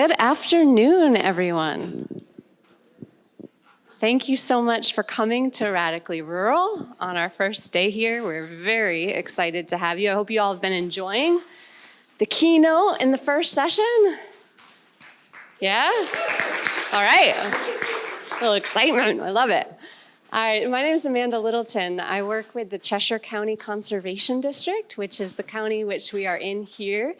Good afternoon, everyone. Thank you so much for coming to Radically Rural on our first day here. We're very excited to have you. I hope you all have been enjoying the keynote in the first session. Yeah? All right. A little excitement. I love it. All right, my name is Amanda Littleton. I work with the Cheshire County Conservation District, which is the county which we are in here.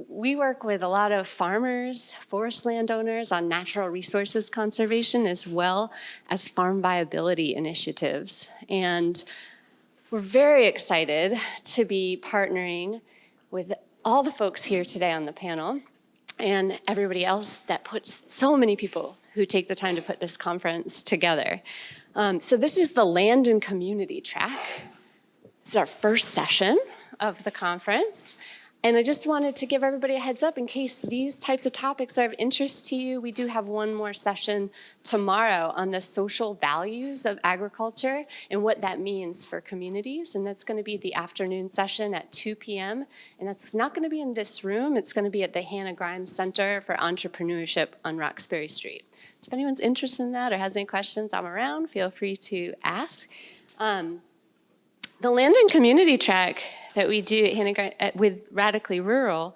We work with a lot of farmers, forest landowners on natural resources conservation, as well as farm viability initiatives. And we're very excited to be partnering with all the folks here today on the panel and everybody else that puts so many people who take the time to put this conference together. So this is the Land and Community track. This is our first session of the conference. And I just wanted to give everybody a heads up in case these types of topics are of interest to you. We do have one more session tomorrow on the social values of agriculture and what that means for communities. And that's going to be the afternoon session at 2 p.m. And that's not going to be in this room. It's going to be at the Hannah Grimes Center for Entrepreneurship on Roxbury Street. So if anyone's interested in that or has any questions, I'm around. Feel free to ask. The Land and Community track that we do with Radically Rural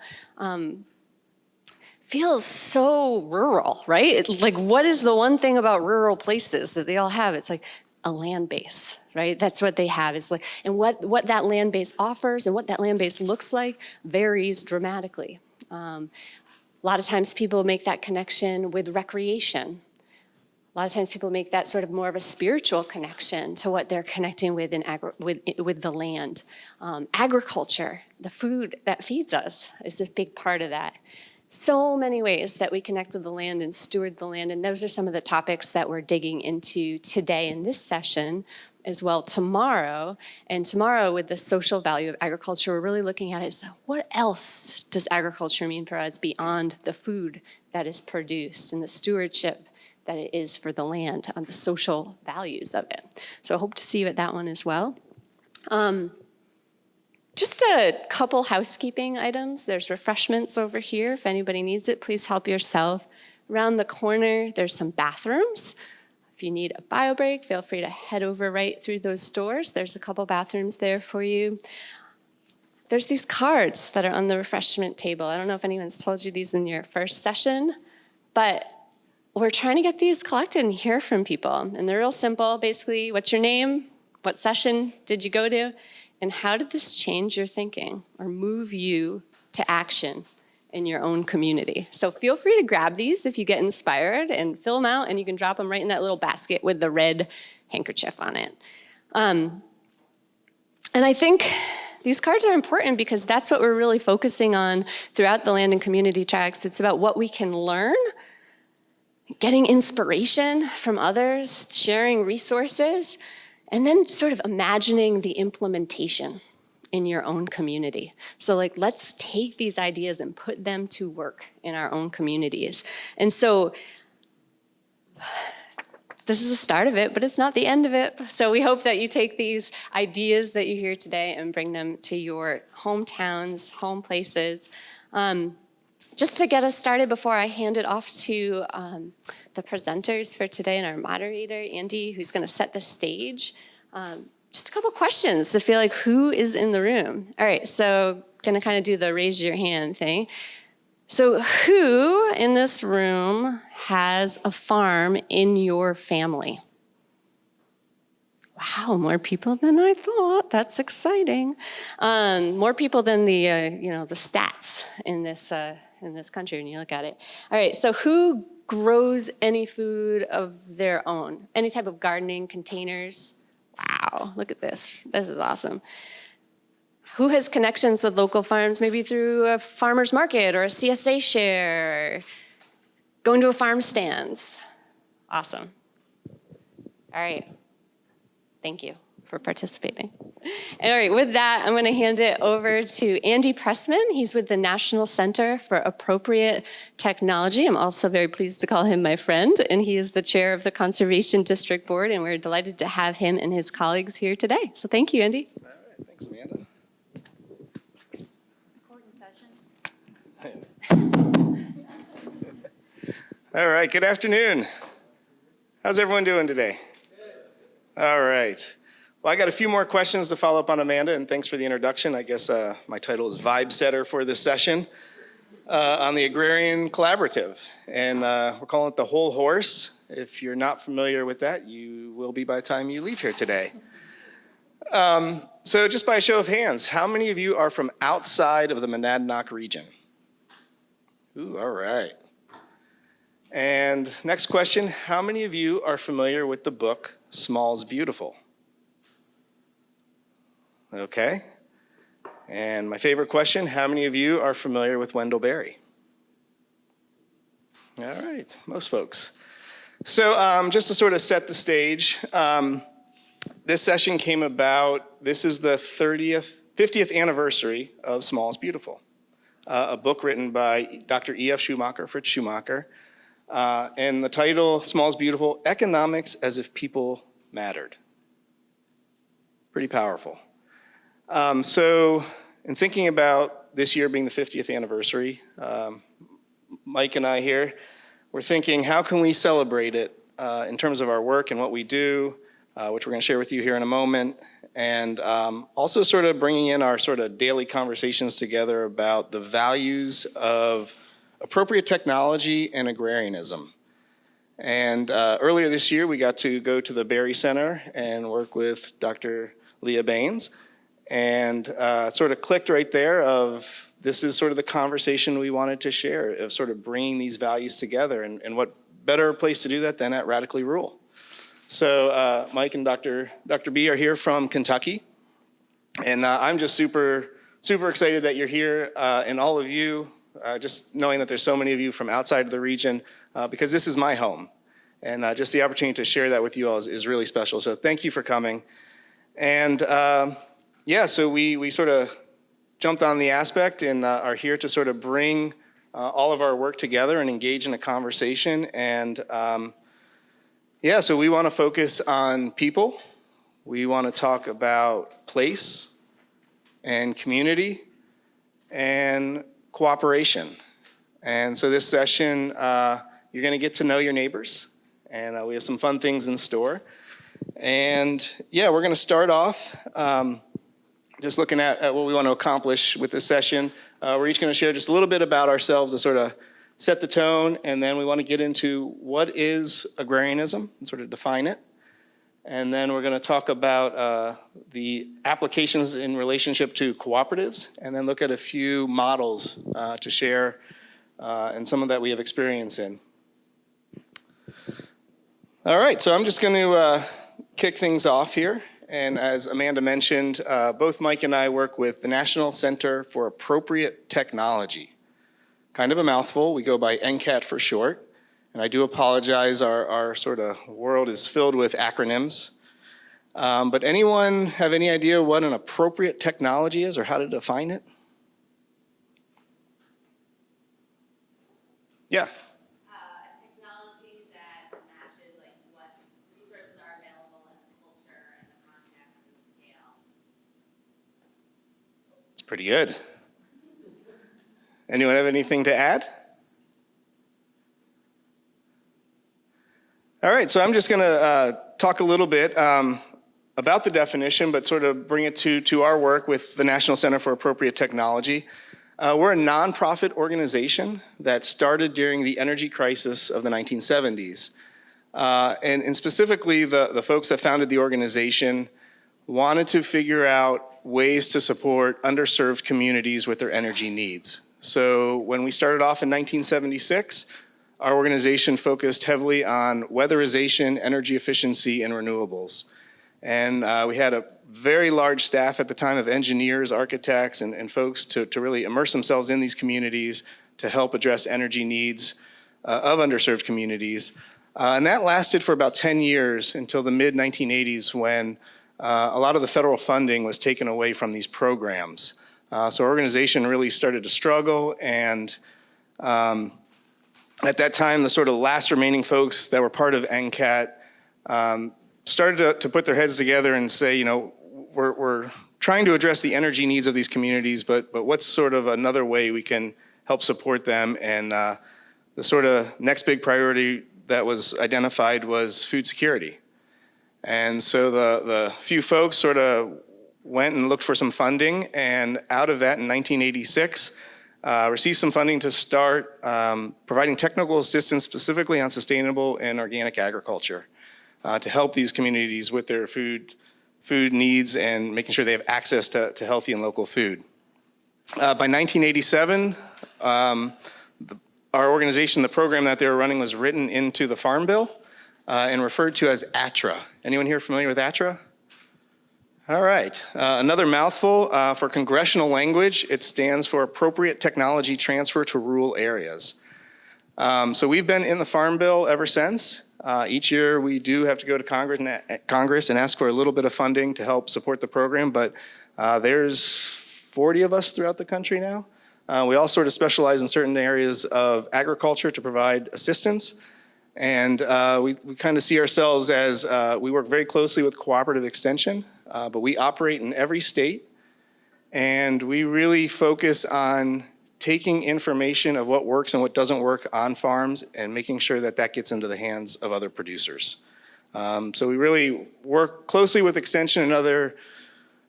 feels so rural, right? Like, what is the one thing about rural places that they all have? It's like a land base, right? That's what they have. Is like, and what that land base offers and what that land base looks like varies dramatically. A lot of times people make that connection with recreation. A lot of times people make that sort of more of a spiritual connection to what they're connecting with with the land. Agriculture, the food that feeds us, is a big part of that. So many ways that we connect with the land and steward the land, and those are some of the topics that we're digging into today in this session, as well tomorrow. And tomorrow, with the social value of agriculture, we're really looking at is what else does agriculture mean for us beyond the food that is produced and the stewardship that it is for the land, on the social values of it. So I hope to see you at that one as well. Just a couple housekeeping items. There's refreshments over here. If anybody needs it, please help yourself. Around the corner, there's some bathrooms. If you need a bio break, feel free to head over right through those doors. There's a couple bathrooms there for you. There's these cards that are on the refreshment table. I don't know if anyone's told you these in your first session, but we're trying to get these collected and hear from people. And they're real simple. Basically, what's your name? What session did you go to? And how did this change your thinking or move you to action in your own community? So feel free to grab these if you get inspired and fill them out, and you can drop them right in that little basket with the red handkerchief on it. And I think these cards are important because that's what we're really focusing on throughout the Land and Community tracks. It's about what we can learn, getting inspiration from others, sharing resources, and then sort of imagining the implementation in your own community. So like, let's take these ideas and put them to work in our own communities. And so this is the start of it, but it's not the end of it. So we hope that you take these ideas that you hear today and bring them to your hometowns, home places. Just to get us started before I hand it off to the presenters for today and our moderator, Andy, who's going to set the stage, just a couple questions to feel like who is in the room. All right, so going to kind of do the raise your hand thing. So who in this room has a farm in your family? Wow, more people than I thought. That's exciting. More people than the the stats in this country when you look at it. All right, so who grows any food of their own? Any type of gardening containers? Wow, look at this. This is awesome. Who has connections with local farms, maybe through a farmer's market or a CSA share, going to a farm stand? Awesome. All right. Thank you for participating. All right, with that, I'm going to hand it over to Andy Pressman. He's with the National Center for Appropriate Technology. I'm also very pleased to call him my friend, and he is the chair of the Conservation District Board, and we're delighted to have him and his colleagues here today. So thank you, Andy. All right, thanks, Amanda. Recording session. All right, good afternoon. How's everyone doing today? All right. Well, I got a few more questions to follow up on Amanda, and thanks for the introduction. I guess my title is Vibe Setter for this session on the Agrarian Collaborative, and we're calling it the Whole Horse. If you're not familiar with that, you will be by the time you leave here today. So just by a show of hands, how many of you are from outside of the Monadnock region? Ooh, all right. And next question, how many of you are familiar with the book Small's Beautiful? Okay. And my favorite question, how many of you are familiar with Wendell Berry? All right, most folks. So just to sort of set the stage, this session came about, this is the 50th anniversary of Small's Beautiful, a book written by Dr. E.F. Schumacher, Fritz Schumacher. And the title, Small's Beautiful, Economics as if People Mattered. Pretty powerful. So in thinking about this year being the 50th anniversary, Mike and I here, we're thinking how can we celebrate it in terms of our work and what we do, which we're going to share with you here in a moment, and also sort of bringing in our sort of daily conversations together about the values of appropriate technology and agrarianism. And earlier this year, we got to go to the Berry Center and work with Dr. Leah Baines, and it sort of clicked right there of this is sort of the conversation we wanted to share, of sort of bringing these values together, and what better place to do that than at Radically Rural. So Mike and Dr. B are here from Kentucky, and I'm just super excited that you're here, and all of you, just knowing that there's so many of you from outside of the region, because this is my home. And just the opportunity to share that with you all is really special. So thank you for coming. And yeah, so we sort of jumped on the aspect and are here to sort of bring all of our work together and engage in a conversation. And yeah, so we want to focus on people. We want to talk about place and community and cooperation. And so this session, you're going to get to know your neighbors, and we have some fun things in store. And yeah, we're going to start off just looking at what we want to accomplish with this session. We're each going to share just a little bit about ourselves to sort of set the tone, and then we want to get into what is agrarianism and sort of define it. And then we're going to talk about the applications in relationship to cooperatives, and then look at a few models to share and some of that we have experience in. All right, so I'm just going to kick things off here. And as Amanda mentioned, both Mike and I work with the National Center for Appropriate Technology. Kind of a mouthful. We go by NCAT for short. And I do apologize, our sort of world is filled with acronyms. But anyone have any idea what an appropriate technology is or how to define it? Yeah. Technology that matches like what resources are available in the culture and the context and the scale. It's pretty good. Anyone have anything to add? All right, so I'm just going to talk a little bit about the definition, but sort of bring it to our work with the National Center for Appropriate Technology. We're a nonprofit organization that started during the energy crisis of the 1970s. And specifically, the folks that founded the organization wanted to figure out ways to support underserved communities with their energy needs. So when we started off in 1976, our organization focused heavily on weatherization, energy efficiency, and renewables. And we had a very large staff at the time of engineers, architects, and folks to really immerse themselves in these communities to help address energy needs of underserved communities. And that lasted for about 10 years until the mid-1980s when a lot of the federal funding was taken away from these programs. So our organization really started to struggle, and at that time, the sort of last remaining folks that were part of NCAT started to put their heads together and say, you know, we're trying to address the energy needs of these communities, but what's sort of another way we can help support them and the sort of next big priority that was identified was food security. And so the few folks sort of went and looked for some funding, and out of that in 1986, received some funding to start providing technical assistance specifically on sustainable and organic agriculture to help these communities with their food needs and making sure they have access to healthy and local food. By 1987, our organization, the program that they were running, was written into the Farm Bill and referred to as ATTRA. Anyone here familiar with ATTRA? All right, another mouthful for congressional language. It stands for Appropriate Technology Transfer to Rural Areas. So we've been in the Farm Bill ever since. Each year we do have to go to Congress and ask for a little bit of funding to help support the program, but there's 40 of us throughout the country now. We all sort of specialize in certain areas of agriculture to provide assistance. And we kind of see ourselves as, we work very closely with cooperative extension, but we operate in every state. And we really focus on taking information of what works and what doesn't work on farms and making sure that that gets into the hands of other producers. So we really work closely with extension and other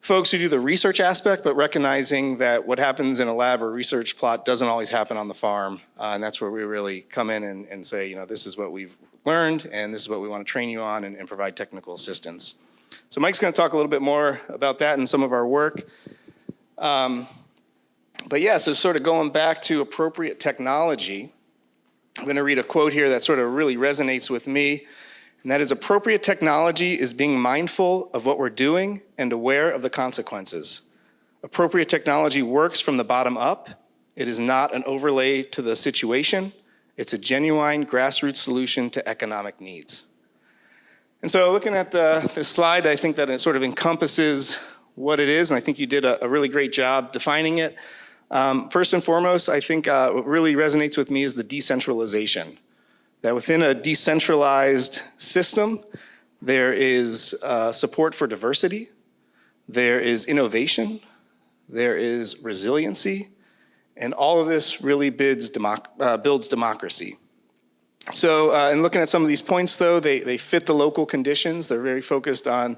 folks who do the research aspect, but recognizing that what happens in a lab or research plot doesn't always happen on the farm. And that's where we really come in and say, you know, this is what we've learned and this is what we want to train you on and provide technical assistance. So Mike's going to talk a little bit more about that and some of our work. But yeah, so sort of going back to appropriate technology, I'm going to read a quote here that sort of really resonates with me. And that is, appropriate technology is being mindful of what we're doing and aware of the consequences. Appropriate technology works from the bottom up. It is not an overlay to the situation. It's a genuine grassroots solution to economic needs. And so looking at this slide, I think that it sort of encompasses what it is, and I think you did a really great job defining it. First and foremost, I think what really resonates with me is the decentralization. That within a decentralized system, there is support for diversity, there is innovation, there is resiliency, and all of this really builds democracy. So in looking at some of these points though, they fit the local conditions. They're very focused on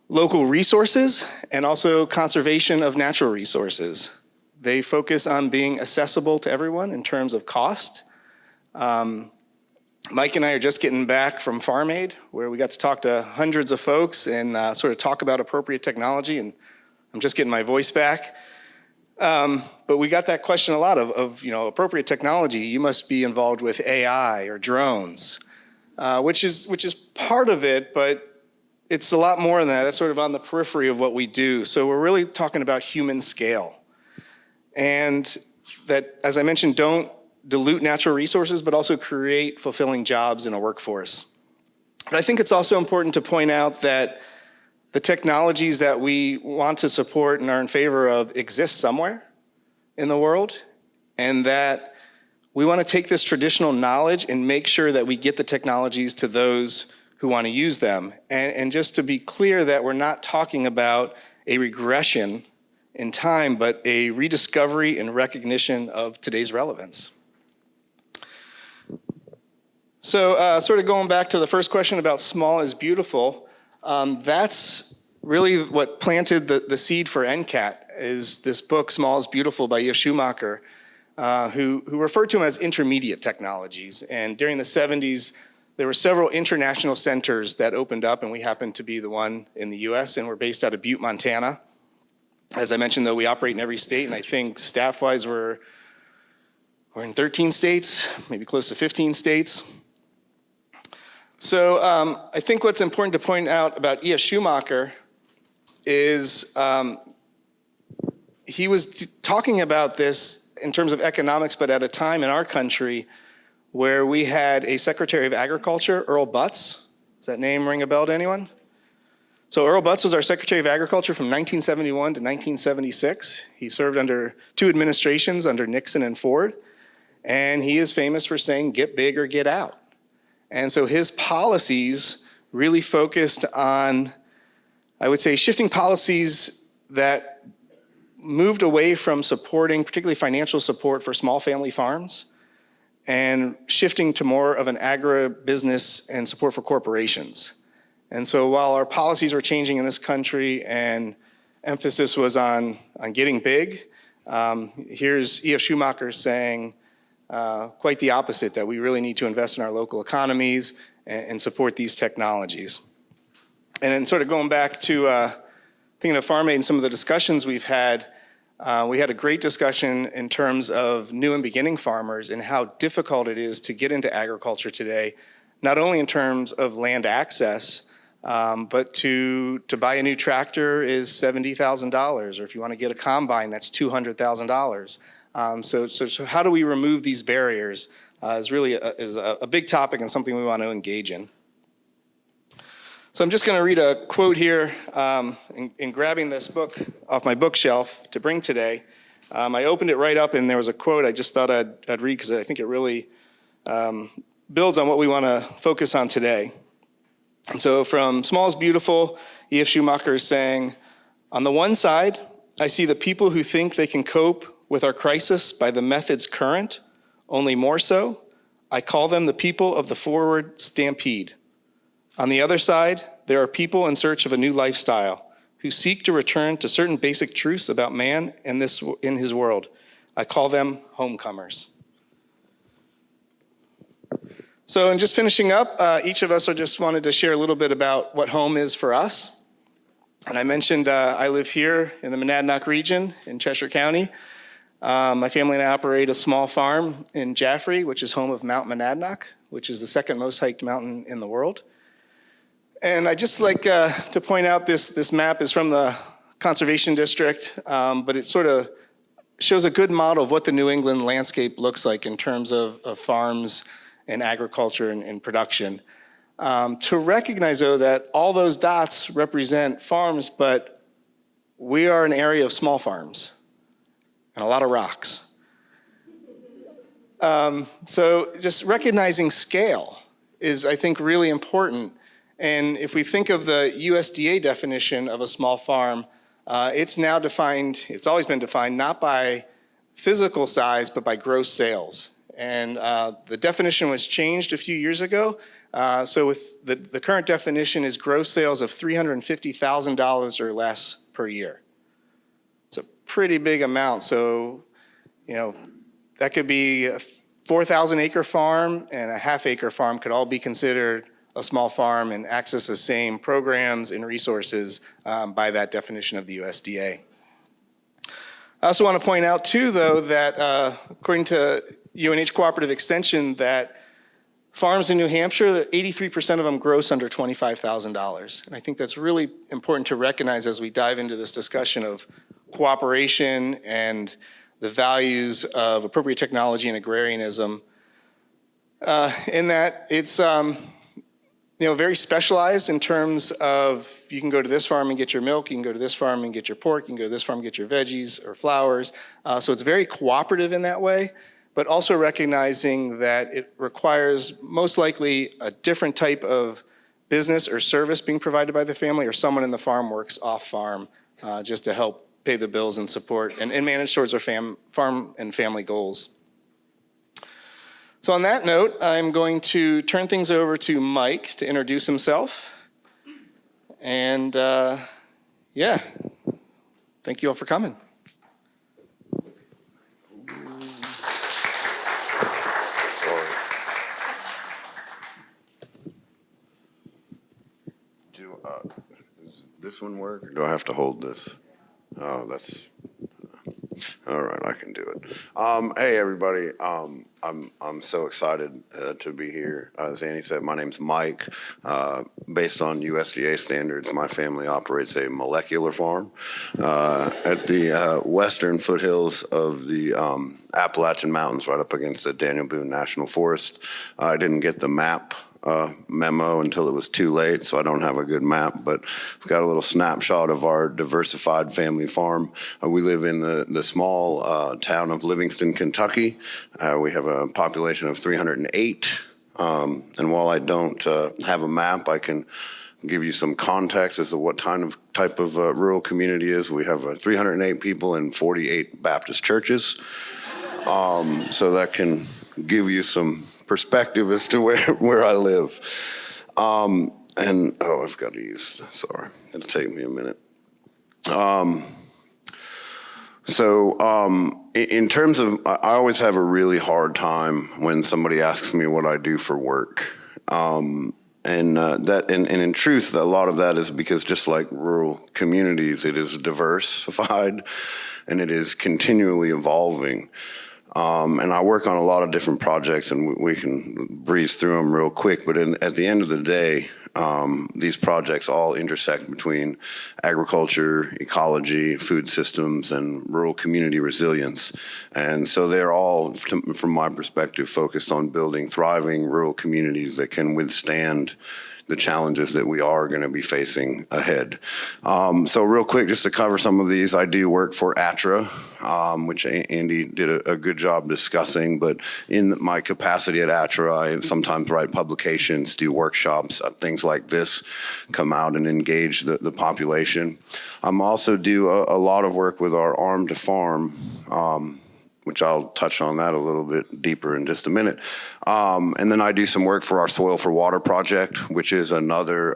local resources and also conservation of natural resources. They focus on being accessible to everyone in terms of cost. Mike and I are just getting back from Farm Aid, where we got to talk to hundreds of folks and sort of talk about appropriate technology, and I'm just getting my voice back. But we got that question a lot of you know, appropriate technology, you must be involved with AI or drones, which is part of it, but it's a lot more than that. That's sort of on the periphery of what we do. So we're really talking about human scale. And that, as I mentioned, don't dilute natural resources, but also create fulfilling jobs in a workforce. But I think it's also important to point out that the technologies that we want to support and are in favor of exist somewhere in the world, and that we want to take this traditional knowledge and make sure that we get the technologies to those who want to use them. And just to be clear that we're not talking about a regression in time, but a rediscovery and recognition of today's relevance. So sort of going back to the first question about small is beautiful, that's really what planted the seed for NCAT, is this book, Small is Beautiful by Yves Schumacher, who referred to them as intermediate technologies. And during the 70s, there were several international centers that opened up, and we happened to be the one in the US, and we're based out of Butte, Montana. As I mentioned, though, we operate in every state, and I think staff-wise we're in 13 states, maybe close to 15 states. So I think what's important to point out about E.F. Schumacher is he was talking about this in terms of economics, but at a time in our country where we had a Secretary of Agriculture, Earl Butz. Does that name ring a bell to anyone? So Earl Butz was our Secretary of Agriculture from 1971 to 1976. He served under 2 administrations, under Nixon and Ford, and he is famous for saying, get big or get out. And so his policies really focused on, I would say, shifting policies that moved away from supporting, particularly financial support for small family farms, and shifting to more of an agribusiness and support for corporations. And so while our policies were changing in this country and emphasis was on getting big, here's E.F. Schumacher saying quite the opposite, that we really need to invest in our local economies and support these technologies. And then sort of going back to thinking of Farm Aid and some of the discussions we've had, we had a great discussion in terms of new and beginning farmers and how difficult it is to get into agriculture today, not only in terms of land access, but to buy a new tractor is $70,000, or if you want to get a combine, that's $200,000. So how do we remove these barriers is really a big topic and something we want to engage in. So I'm just going to read a quote here in grabbing this book off my bookshelf to bring today. I opened it right up and there was a quote I just thought I'd read because I think it really builds on what we want to focus on today. And so from Small is Beautiful, E.F. Schumacher is saying, "On the one side, I see the people who think they can cope with our crisis by the methods current, only more so. I call them the people of the forward stampede. On the other side, there are people in search of a new lifestyle who seek to return to certain basic truths about man and in his world. I call them homecomers." So in just finishing up, each of us just wanted to share a little bit about what home is for us. And I mentioned I live here in the Monadnock region in Cheshire County. My family and I operate a small farm in Jaffrey, which is home of Mount Monadnock, which is the second most hiked mountain in the world. And I'd just like to point out this map is from the Conservation District, but it sort of shows a good model of what the New England landscape looks like in terms of farms and agriculture and production. To recognize, though, that all those dots represent farms, but we are an area of small farms and a lot of rocks. So just recognizing scale is, I think, really important. And if we think of the USDA definition of a small farm, it's now defined, it's always been defined, not by physical size, but by gross sales. And the definition was changed a few years ago. So with the current definition is gross sales of $350,000 or less per year. It's a pretty big amount. So, that could be a 4,000 acre farm and a half acre farm could all be considered a small farm and access the same programs and resources by that definition of the USDA. I also want to point out too, though, that according to UNH Cooperative Extension, that farms in New Hampshire, 83% of them gross under $25,000. And I think that's really important to recognize as we dive into this discussion of cooperation and the values of appropriate technology and agrarianism, in that it's very specialized in terms of you can go to this farm and get your milk, you can go to this farm and get your pork, you can go to this farm and get your veggies or flowers. So it's very cooperative in that way, but also recognizing that it requires most likely a different type of business or service being provided by the family, or someone in the farm works off farm just to help pay the bills and support and manage towards our farm and family goals. So on that note, I'm going to turn things over to Mike to introduce himself. And yeah, thank you all for coming. Does this one work, or do I have to hold this? Oh, that's all right. I can do it. Hey, everybody. I'm so excited to be here. As Annie said, my name's Mike. Based on USDA standards, my family operates a molecular farm at the western foothills of the Appalachian Mountains, right up against the Daniel Boone National Forest. I didn't get the map memo until it was too late, so I don't have a good map, but we've got a little snapshot of our diversified family farm. We live in the small town of Livingston, Kentucky. We have a population of 308, and while I don't have a map, I can give you some context as to what type of rural community is. We have 308 people in 48 Baptist churches, so that can give you some perspective as to where I live. I've got to use this. Sorry, it'll take me a minute. In terms of, I always have a really hard time when somebody asks me what I do for work. In truth, a lot of that is because just like rural communities, it is diversified and it is continually evolving. And I work on a lot of different projects, and we can breeze through them real quick. But at the end of the day, these projects all intersect between agriculture, ecology, food systems, and rural community resilience. And so they're all, from my perspective, focused on building thriving rural communities that can withstand the challenges that we are going to be facing ahead. So real quick, just to cover some of these, I do work for ATRA, which Andy did a good job discussing, but in my capacity at ATRA, I sometimes write publications, do workshops, things like this, come out and engage the population. I'm also do a lot of work with our Arm to Farm, which I'll touch on that a little bit deeper in just a minute. And then I do some work for our Soil for Water project, which is another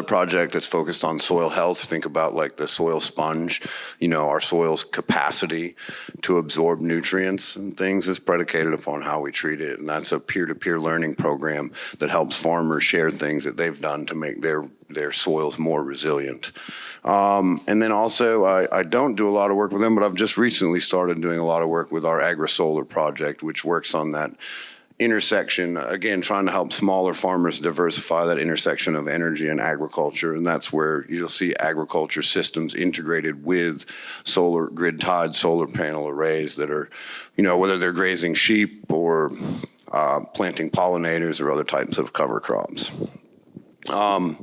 project that's focused on soil health. Think about like the soil sponge. Our soil's capacity to absorb nutrients and things is predicated upon how we treat it. And that's a peer-to-peer learning program that helps farmers share things that they've done to make their soils more resilient. And then also, I don't do a lot of work with them, but I've just recently started doing a lot of work with our Agri-Solar project, which works on that intersection, again, trying to help smaller farmers diversify that intersection of energy and agriculture. And that's where you'll see agriculture systems integrated with solar, grid-tied solar panel arrays that are, whether they're grazing sheep or planting pollinators or other types of cover crops. And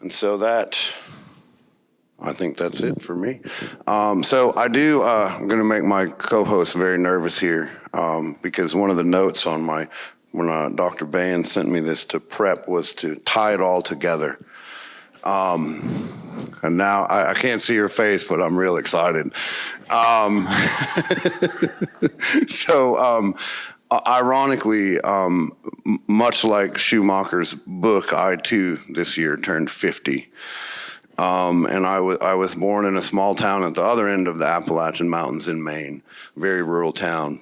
so I think that's it for me. So I'm going to make my co-host very nervous here because one of the notes on when Dr. Bain sent me this to prep was to tie it all together. And now I can't see your face, but I'm real excited. Ironically, much like Schumacher's book, I too this year turned 50. And I was born in a small town at the other end of the Appalachian Mountains in Maine, very rural town.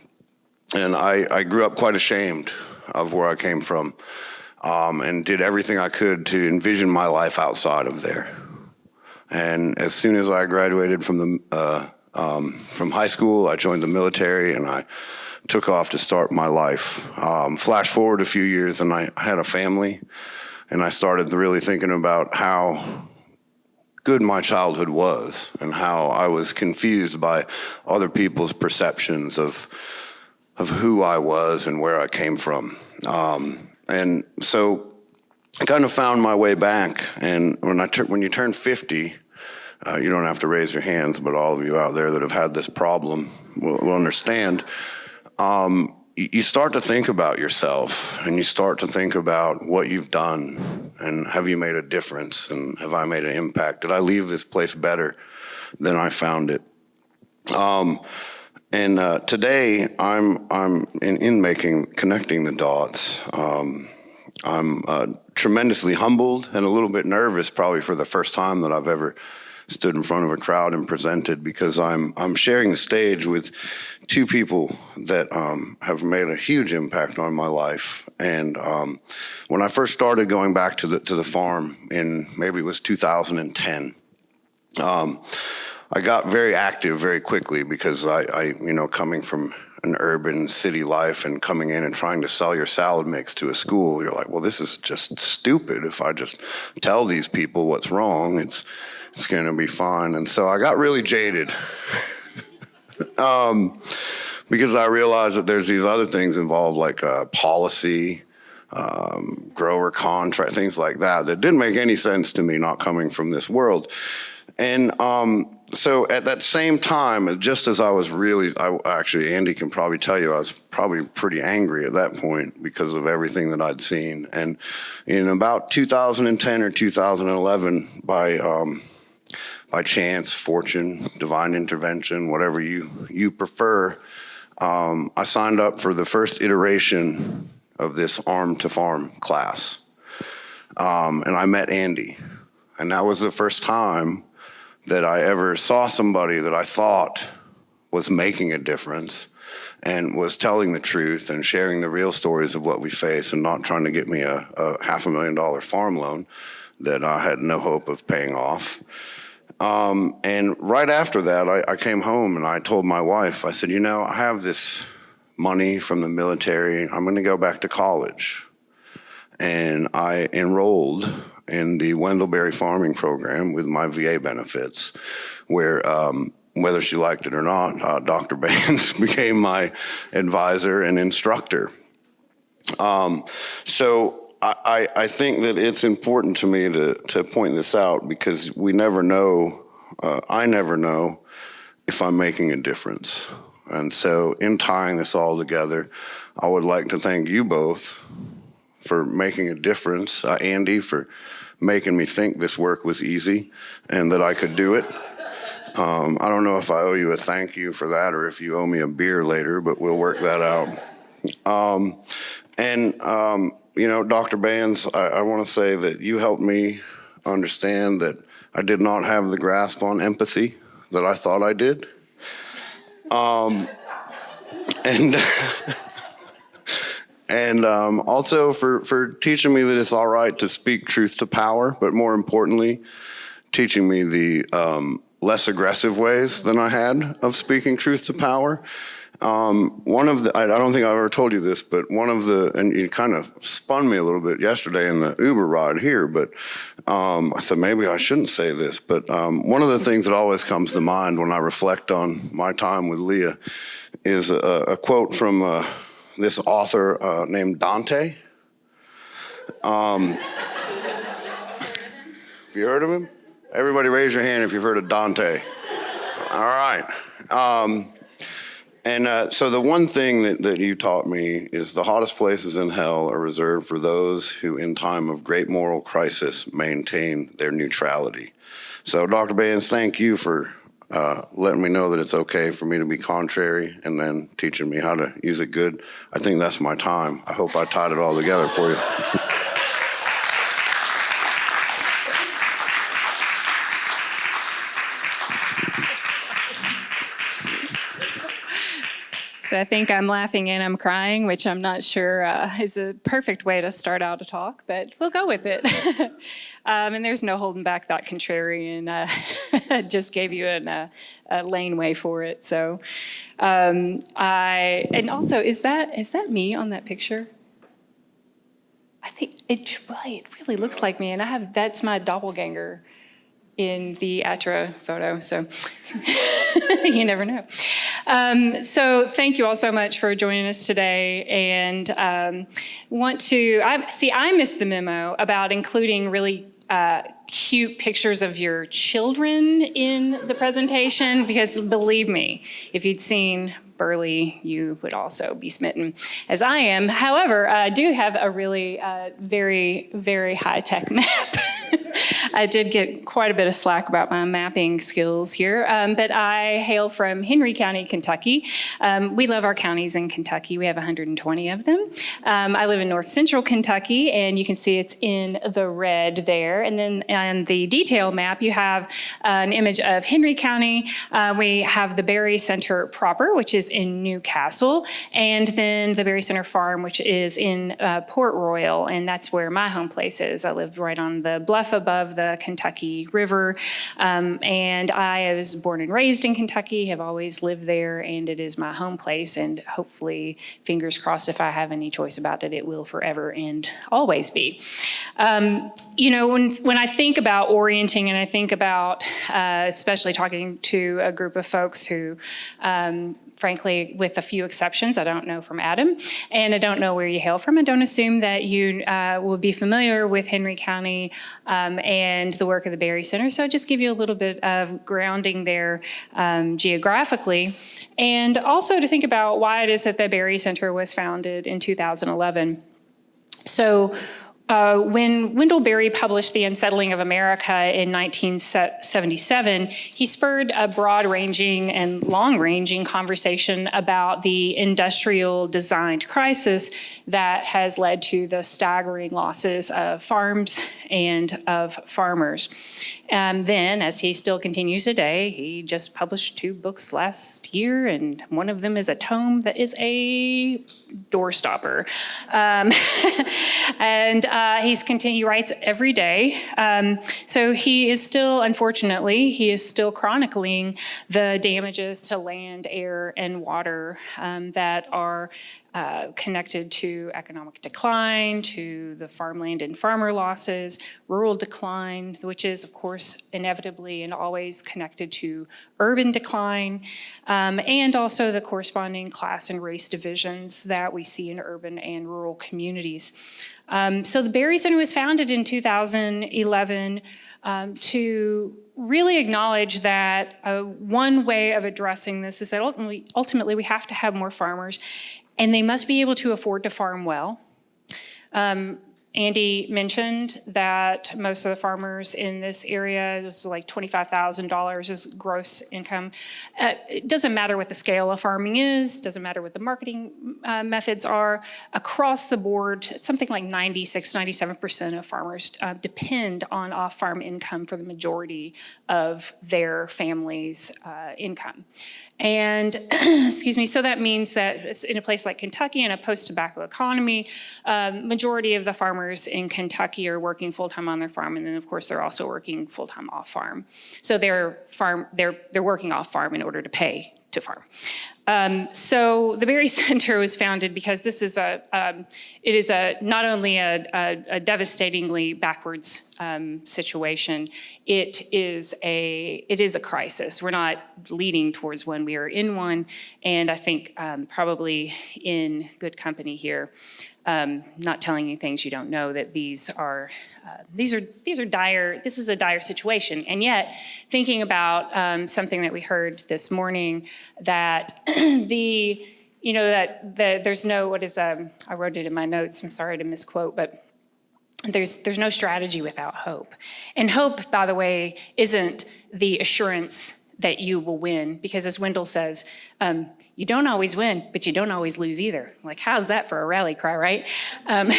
And I grew up quite ashamed of where I came from, and did everything I could to envision my life outside of there. And as soon as I graduated from high school, I joined the military and I took off to start my life. Flash forward a few years and I had a family, and I started really thinking about how good my childhood was and how I was confused by other people's perceptions of who I was and where I came from. And so I kind of found my way back. And when you turn 50, you don't have to raise your hands, but all of you out there that have had this problem will understand. You start to think about yourself, and you start to think about what you've done, and have you made a difference, and have I made an impact? Did I leave this place better than I found it? Today I'm connecting the dots. I'm tremendously humbled and a little bit nervous, probably for the first time that I've ever stood in front of a crowd and presented, because I'm sharing the stage with two people that have made a huge impact on my life. And when I first started going back to the farm in maybe it was 2010, I got very active very quickly, because I coming from an urban city life and coming in and trying to sell your salad mix to a school, you're like, well, this is just stupid. If I just tell these people what's wrong, it's going to be fine. And so I got really jaded because I realized that there's these other things involved, like policy, grower contract, things like that didn't make any sense to me, not coming from this world. And so at that same time, just as I was actually, Andy can probably tell you, I was probably pretty angry at that point because of everything that I'd seen. And in about 2010 or 2011, by chance, fortune, divine intervention, whatever you prefer, I signed up for the first iteration of this Arm to Farm class. And I met Andy. And that was the first time that I ever saw somebody that I thought was making a difference and was telling the truth and sharing the real stories of what we face and not trying to get me a $500,000 farm loan that I had no hope of paying off. And right after that, I came home and I told my wife, I said, you know, I have this money from the military. I'm going to go back to college. And I enrolled in the Wendell Berry farming program with my VA benefits, where whether she liked it or not, Dr. Baines became my advisor and instructor. So I think that it's important to me to point this out, because we never know, I never know if I'm making a difference. And so in tying this all together, I would like to thank you both for making a difference. Andy, for making me think this work was easy and that I could do it. I don't know if I owe you a thank you for that or if you owe me a beer later, but we'll work that out. You know, Dr. Baines, I want to say that you helped me understand that I did not have the grasp on empathy that I thought I did. And also for teaching me that it's all right to speak truth to power, but more importantly, teaching me the less aggressive ways than I had of speaking truth to power. One of the, I don't think I've ever told you this, but one of the, and you kind of spun me a little bit yesterday in the Uber ride here, but I thought maybe I shouldn't say this, but one of the things that always comes to mind when I reflect on my time with Leah is a quote from this author named Dante. Have you heard of him? Everybody raise your hand if you've heard of Dante. All right. So the one thing that you taught me is the hottest places in hell are reserved for those who in time of great moral crisis maintain their neutrality. So Dr. Baines, thank you for letting me know that it's okay for me to be contrary and then teaching me how to use it good. I think that's my time. I hope I tied it all together for you. So I think I'm laughing and I'm crying, which I'm not sure is a perfect way to start out a talk, but we'll go with it. And there's no holding back that contrarian. Just gave you a laneway for it. So and also, is that me on that picture? I think it really looks like me, and that's my doppelganger in the Atra photo. So you never know. So thank you all so much for joining us today, and I missed the memo about including really cute pictures of your children in the presentation, because believe me, if you'd seen Burley, you would also be smitten, as I am. However, I do have a really very, very high-tech map. I did get quite a bit of slack about my mapping skills here, but I hail from Henry County, Kentucky. We love our counties in Kentucky. We have 120 of them. I live in north central Kentucky, and you can see it's in the red there. And then on the detail map, you have an image of Henry County. We have the Berry Center proper, which is in Newcastle, and then the Berry Center Farm, which is in Port Royal, and that's where my home place is. I live right on the bluff above the Kentucky River, and I was born and raised in Kentucky, have always lived there, and it is my home place, and hopefully, fingers crossed, if I have any choice about it, it will forever and always be. You know, when I think about orienting, and I think about especially talking to a group of folks who frankly, with a few exceptions, I don't know from Adam, and I don't know where you hail from. I don't assume that you will be familiar with Henry County and the work of the Berry Center, so I'll just give you a little bit of grounding there geographically, and also to think about why it is that the Berry Center was founded in 2011. So When Wendell Berry published The Unsettling of America in 1977, he spurred a broad-ranging and long-ranging conversation about the industrial designed crisis that has led to the staggering losses of farms and of farmers. And then, as he still continues today, he just published 2 books last year, and one of them is a tome that is a doorstopper. And he writes every day. So he is still, unfortunately, he is still chronicling the damages to land, air, and water that are connected to economic decline, to the farmland and farmer losses, rural decline, which is, of course, inevitably and always connected to urban decline, and also the corresponding class and race divisions that we see in urban and rural communities. So the Berry Center was founded in 2011 to really acknowledge that one way of addressing this is that ultimately we have to have more farmers, and they must be able to afford to farm well. Andy mentioned that most of the farmers in this area, this is like $25,000 is gross income. It doesn't matter what the scale of farming is, doesn't matter what the marketing methods are. Across the board, something like 96, 97% of farmers depend on off-farm income for the majority of their family's income. And, excuse me, so that means that in a place like Kentucky, in a post-tobacco economy, majority of the farmers in Kentucky are working full-time on their farm, and then of course they're also working full-time off-farm. So they're working off-farm in order to pay to farm. So the Berry Center was founded because this is not only a devastatingly backwards situation, it is a crisis. We're not leading towards one, we are in one, and I think probably in good company here, not telling you things you don't know, that these are dire, this is a dire situation. And yet, thinking about something that we heard this morning, that there's no, I wrote it in my notes, I'm sorry to misquote, but there's no strategy without hope. And hope, by the way, isn't the assurance that you will win, because as Wendell says, you don't always win, but you don't always lose either. Like, how's that for a rally cry, right? And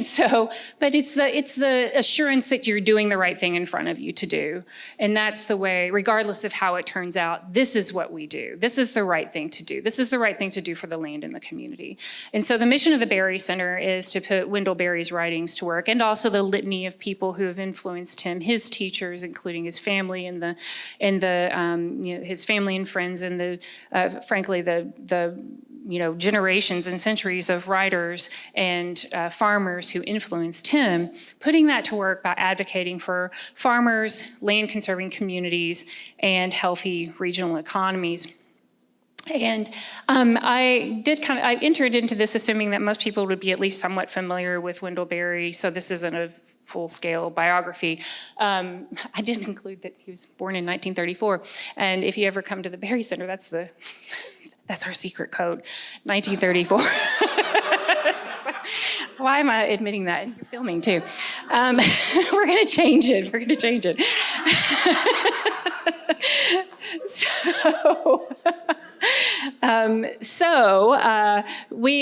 so, but it's the assurance that you're doing the right thing in front of you to do. And that's the way, regardless of how it turns out, this is what we do. This is the right thing to do. This is the right thing to do for the land and the community. And so the mission of the Berry Center is to put Wendell Berry's writings to work, and also the litany of people who have influenced him, his teachers, including his family and his family and friends, and frankly the generations and centuries of writers and farmers who influenced him, putting that to work by advocating for farmers, land conserving communities, and healthy regional economies. And I entered into this assuming that most people would be at least somewhat familiar with Wendell Berry, so this isn't a full-scale biography. I didn't include that he was born in 1934, and if you ever come to the Berry Center, that's our secret code, 1934. Why am I admitting that? You're filming too. We're gonna change it.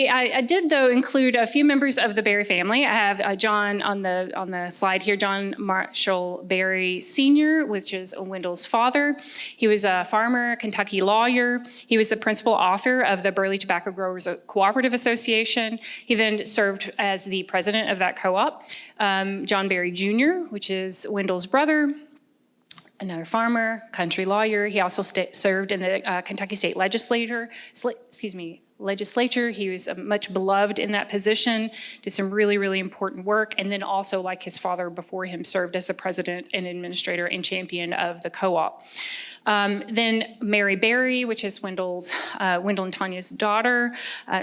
I did though include a few members of the Berry family. I have John on the slide here, John Marshall Berry Sr., which is Wendell's father. He was a farmer, Kentucky lawyer. He was the principal author of the Burley Tobacco Growers Cooperative Association. He then served as the president of that co-op. John Berry Jr., which is Wendell's brother, another farmer, country lawyer. He also served in the Kentucky State Legislature. He was much beloved in that position, did some really, really important work, and then also, like his father before him, served as the president and administrator and champion of the co-op. Then Mary Berry, which is Wendell and Tanya's daughter.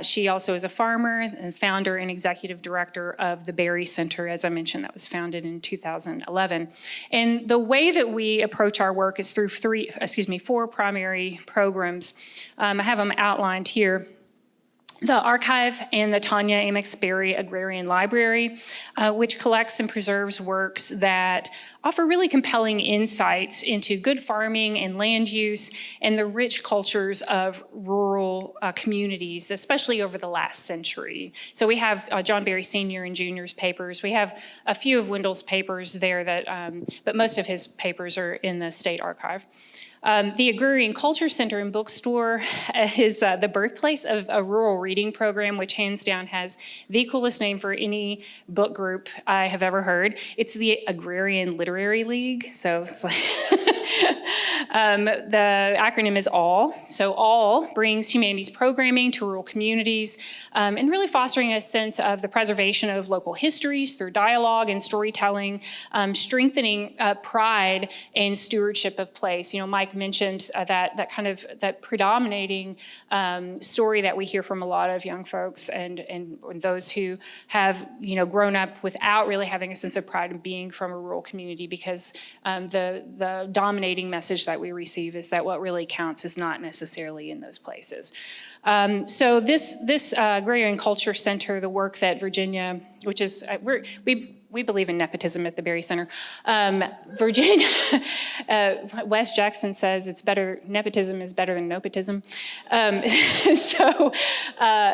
She also is a farmer and founder and executive director of the Berry Center, as I mentioned, that was founded in 2011. And the way that we approach our work is through four primary programs. I have them outlined here. the archive and the Tanya Amex Berry Agrarian Library, which collects and preserves works that offer really compelling insights into good farming and land use and the rich cultures of rural communities, especially over the last century. So we have John Berry Sr. and Jr.'s papers. We have a few of Wendell's papers there, but most of his papers are in the state archive. The Agrarian Culture Center and Bookstore is the birthplace of a rural reading program, which hands down has the coolest name for any book group I have ever heard. It's the Agrarian Literary League, so it's like the acronym is ALL. So ALL brings humanities programming to rural communities and really fostering a sense of the preservation of local histories through dialogue and storytelling, strengthening pride and stewardship of place. You know, Mike mentioned that predominating story that we hear from a lot of young folks and those who have, you know, grown up without really having a sense of pride in being from a rural community, because the dominating message that we receive is that what really counts is not necessarily in those places. So this Agrarian Culture Center, the work that Virginia, which is, we believe in nepotism at the Berry Center. Virginia, Wes Jackson says it's better, nepotism is better than nopotism.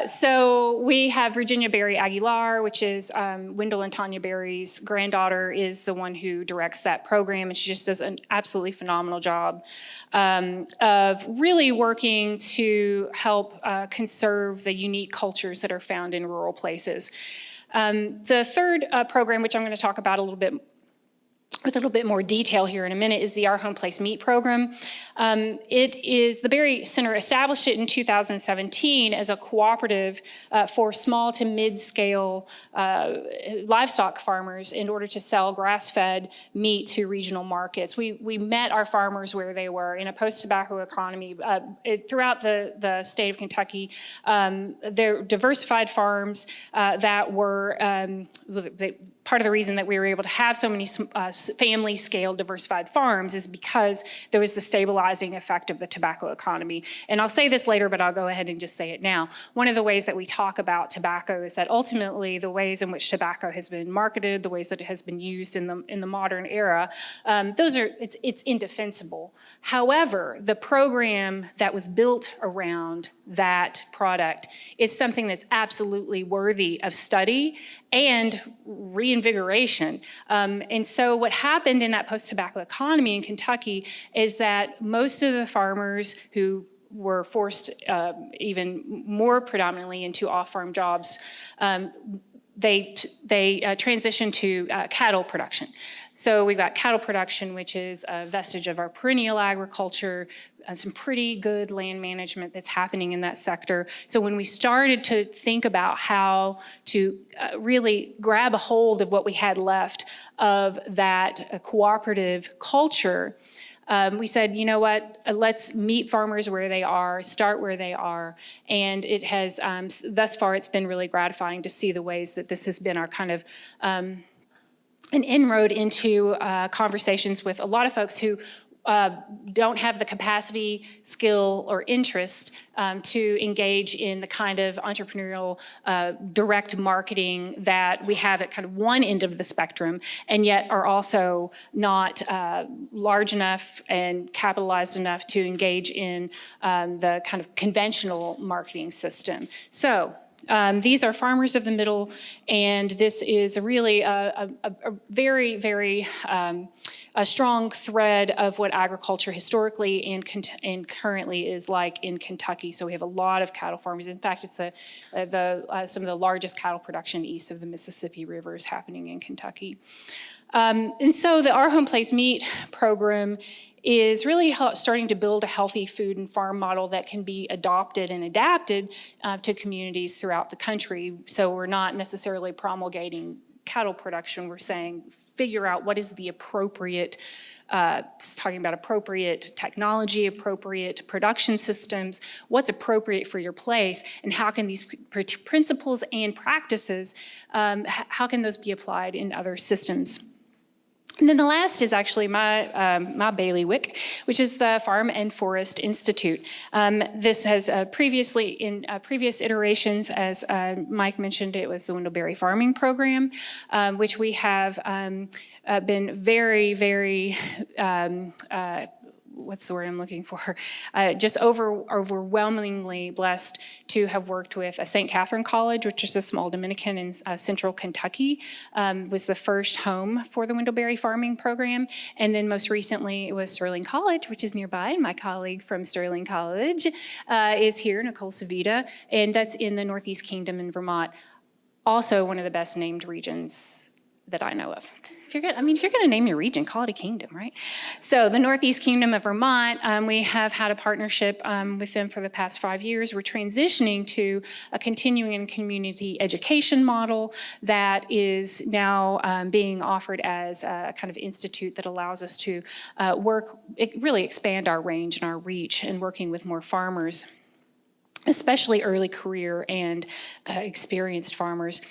So we have Virginia Berry Aguilar, which is Wendell and Tanya Berry's granddaughter, is the one who directs that program, and she just does an absolutely phenomenal job of really working to help conserve the unique cultures that are found in rural places. The third program, which I'm going to talk about with a little bit more detail here in a minute, is the Our Home Place Meat program. It is, the Berry Center established it in 2017 as a cooperative for small to mid-scale livestock farmers in order to sell grass-fed meat to regional markets. We met our farmers where they were in a post-tobacco economy. Throughout the state of Kentucky, there are diversified farms that were, part of the reason that we were able to have so many family-scale diversified farms is because there was the stabilizing effect of the tobacco economy. And I'll say this later, but I'll go ahead and just say it now. One of the ways that we talk about tobacco is that ultimately the ways in which tobacco has been marketed, the ways that it has been used in the modern era, it's indefensible. However, the program that was built around that product is something that's absolutely worthy of study and reinvigoration. And so what happened in that post-tobacco economy in Kentucky is that most of the farmers who were forced even more predominantly into off-farm jobs, they transitioned to cattle production. So we've got cattle production, which is a vestige of our perennial agriculture, some pretty good land management that's happening in that sector. So when we started to think about how to really grab a hold of what we had left of that cooperative culture, we said, you know what, let's meet farmers where they are, start where they are. And it has, thus far, it's been really gratifying to see the ways that this has been our kind of an inroad into conversations with a lot of folks who don't have the capacity, skill, or interest to engage in the kind of entrepreneurial direct marketing that we have at kind of one end of the spectrum, and yet are also not large enough and capitalized enough to engage in the kind of conventional marketing system. So these are farmers of the middle, and this is really a very, very a strong thread of what agriculture historically and currently is like in Kentucky. So we have a lot of cattle farmers. In fact, it's some of the largest cattle production east of the Mississippi River is happening in Kentucky. And so the Our Home Place Meat program is really starting to build a healthy food and farm model that can be adopted and adapted to communities throughout the country. So we're not necessarily promulgating cattle production. We're saying figure out what is the appropriate, talking about appropriate technology, appropriate production systems, what's appropriate for your place, and how can these principles and practices, how can those be applied in other systems? And then the last is actually my bailiwick, which is the Farm and Forest Institute. This has previously, in previous iterations, as Mike mentioned, it was the Wendell Berry Farming Program, which we have been very, very what's the word I'm looking for? Just overwhelmingly blessed to have worked with a St. Catherine College, which is a small Dominican in central Kentucky, was the first home for the Wendell Berry Farming Program. And then most recently, it was Sterling College, which is nearby. And my colleague from Sterling College is here, Nicole Savita, and that's in the Northeast Kingdom in Vermont. Also one of the best named regions that I know of. If you're going to name your region, call it a kingdom, right? So the Northeast Kingdom of Vermont, we have had a partnership with them for the past 5 years. We're transitioning to a continuing and community education model that is now being offered as a kind of institute that allows us to really expand our range and our reach in working with more farmers, especially early career and experienced farmers.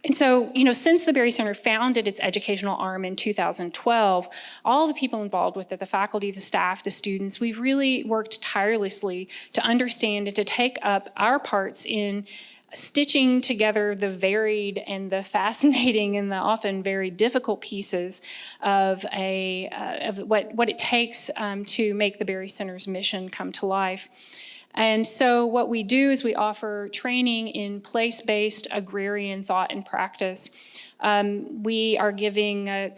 And so, since the Berry Center founded its educational arm in 2012, all the people involved with it, the faculty, the staff, the students, we've really worked tirelessly to understand and to take up our parts in stitching together the varied and the fascinating and the often very difficult pieces of what it takes to make the Berry Center's mission come to life. And so what we do is we offer training in place-based agrarian thought and practice. We are giving a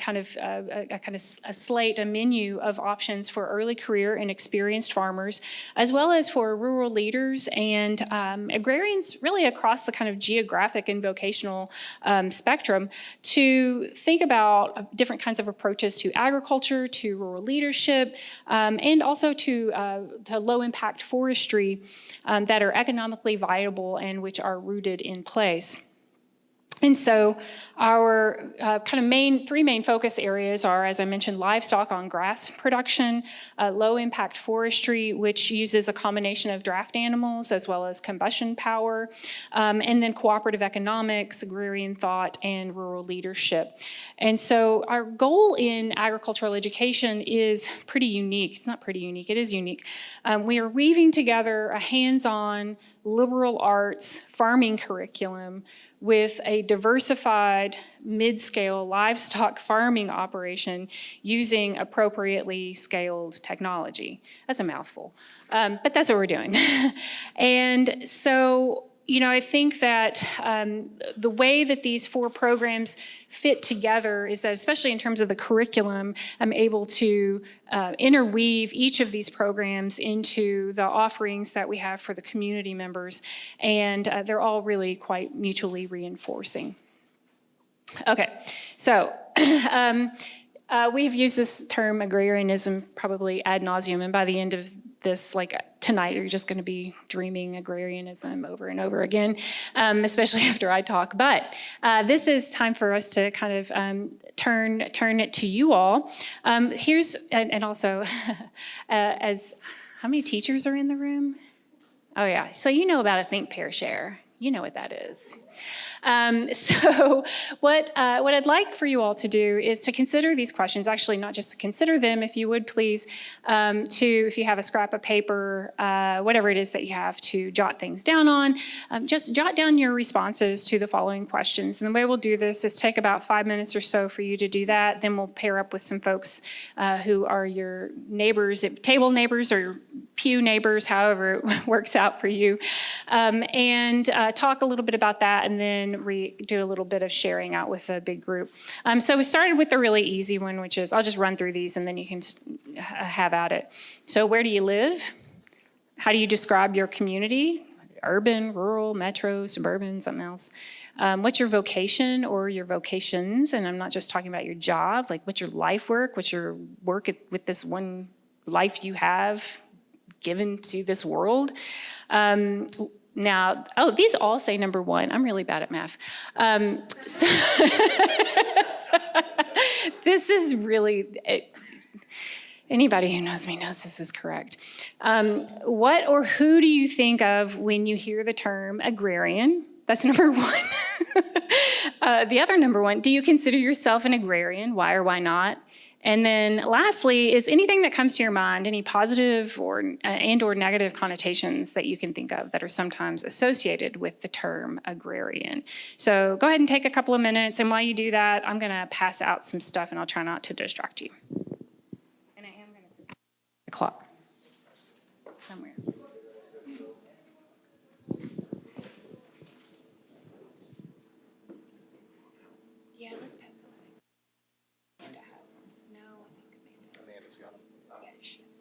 slate, a menu of options for early career and experienced farmers, as well as for rural leaders and agrarians really across the kind of geographic and vocational spectrum to think about different kinds of approaches to agriculture, to rural leadership, and also to low-impact forestry that are economically viable and which are rooted in place. And so our three main focus areas are, as I mentioned, livestock on grass production, low-impact forestry, which uses a combination of draft animals as well as combustion power, and then cooperative economics, agrarian thought, and rural leadership. And so our goal in agricultural education is pretty unique. It's not pretty unique, it is unique. We are weaving together a hands-on liberal arts farming curriculum with a diversified mid-scale livestock farming operation using appropriately scaled technology. That's a mouthful, but that's what we're doing. And so, I think that the way that these four programs fit together is that, especially in terms of the curriculum, I'm able to interweave each of these programs into the offerings that we have for the community members, and they're all really quite mutually reinforcing. Okay, so we've used this term agrarianism probably ad nauseum, and by the end of this, tonight, you're just going to be dreaming agrarianism over and over again, especially after I talk. But this is time for us to kind of turn it to you all. And also, as how many teachers are in the room? Oh yeah, so you know about a think, pair, share. You know what that is. So what I'd like for you all to do is to consider these questions, actually not just to consider them, if you would please, if you have a scrap of paper, whatever it is that you have to jot things down on, just jot down your responses to the following questions. And the way we'll do this is take about 5 minutes or so for you to do that. Then we'll pair up with some folks who are your neighbors, table neighbors or pew neighbors, however it works out for you, and talk a little bit about that, and then do a little bit of sharing out with a big group. So we started with the really easy one, which is, I'll just run through these and then you can have at it. So where do you live? How do you describe your community? Urban, rural, metro, suburban, something else. What's your vocation or your vocations? And I'm not just talking about your job, what's your life work? What's your work with this one life you have given to this world? Now, these all say number one. I'm really bad at math. So this is really, anybody who knows me knows this is correct. What or who do you think of when you hear the term agrarian? That's number one. The other number one, do you consider yourself an agrarian? Why or why not? And then lastly is anything that comes to your mind, any positive or negative connotations that you can think of that are sometimes associated with the term agrarian. So go ahead and take a couple of minutes, and while you do that, I'm gonna pass out some stuff and I'll try not to distract you. And I am gonna set the clock somewhere. Yeah, let's pass those things. Amanda has them. No, I think Amanda's got them. yeah, she has them.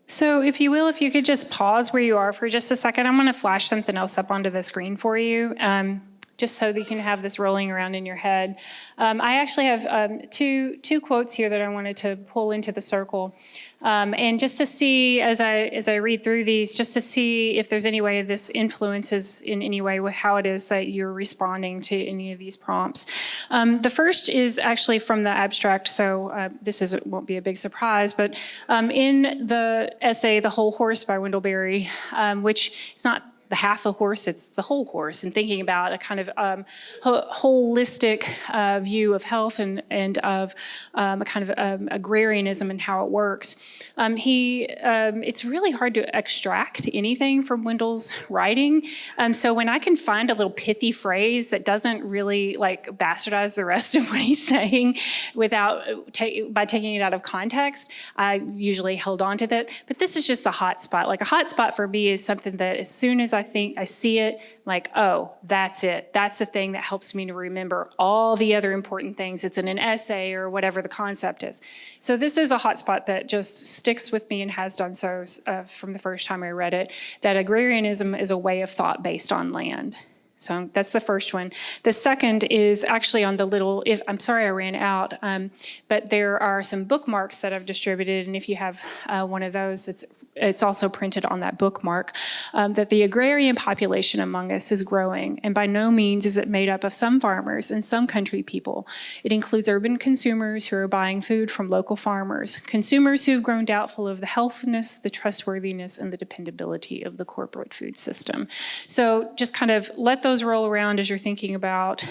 So if you will, if you could just pause where you are for just a second, I'm going to flash something else up onto the screen for you, just so that you can have this rolling around in your head. I actually have two quotes here that I wanted to pull into the circle. And just to see, as I read through these, just to see if there's any way this influences in any way how it is that you're responding to any of these prompts. The first is actually from the abstract, so this won't be a big surprise, but in the essay, The Whole Horse by Wendell Berry, which is not the half a horse, it's the whole horse, and thinking about a kind of holistic view of health and of a kind of agrarianism and how it works. It's really hard to extract anything from Wendell's writing. So when I can find a little pithy phrase that doesn't really like bastardize the rest of what he's saying by taking it out of context, I usually held on to that. But this is just the hot spot. Like a hot spot for me is something that as soon as I think I see it, like, oh, that's it. That's the thing that helps me to remember all the other important things. It's in an essay or whatever the concept is. So this is a hotspot that just sticks with me and has done so from the first time I read it, that agrarianism is a way of thought based on land. So that's the first one. The second is actually on the little, I'm sorry I ran out, but there are some bookmarks that I've distributed, and if you have one of those, it's also printed on that bookmark, that the agrarian population among us is growing, and by no means is it made up of some farmers and some country people. It includes urban consumers who are buying food from local farmers, consumers who have grown doubtful of the healthiness, the trustworthiness, and the dependability of the corporate food system. So just kind of let those roll around as you're thinking about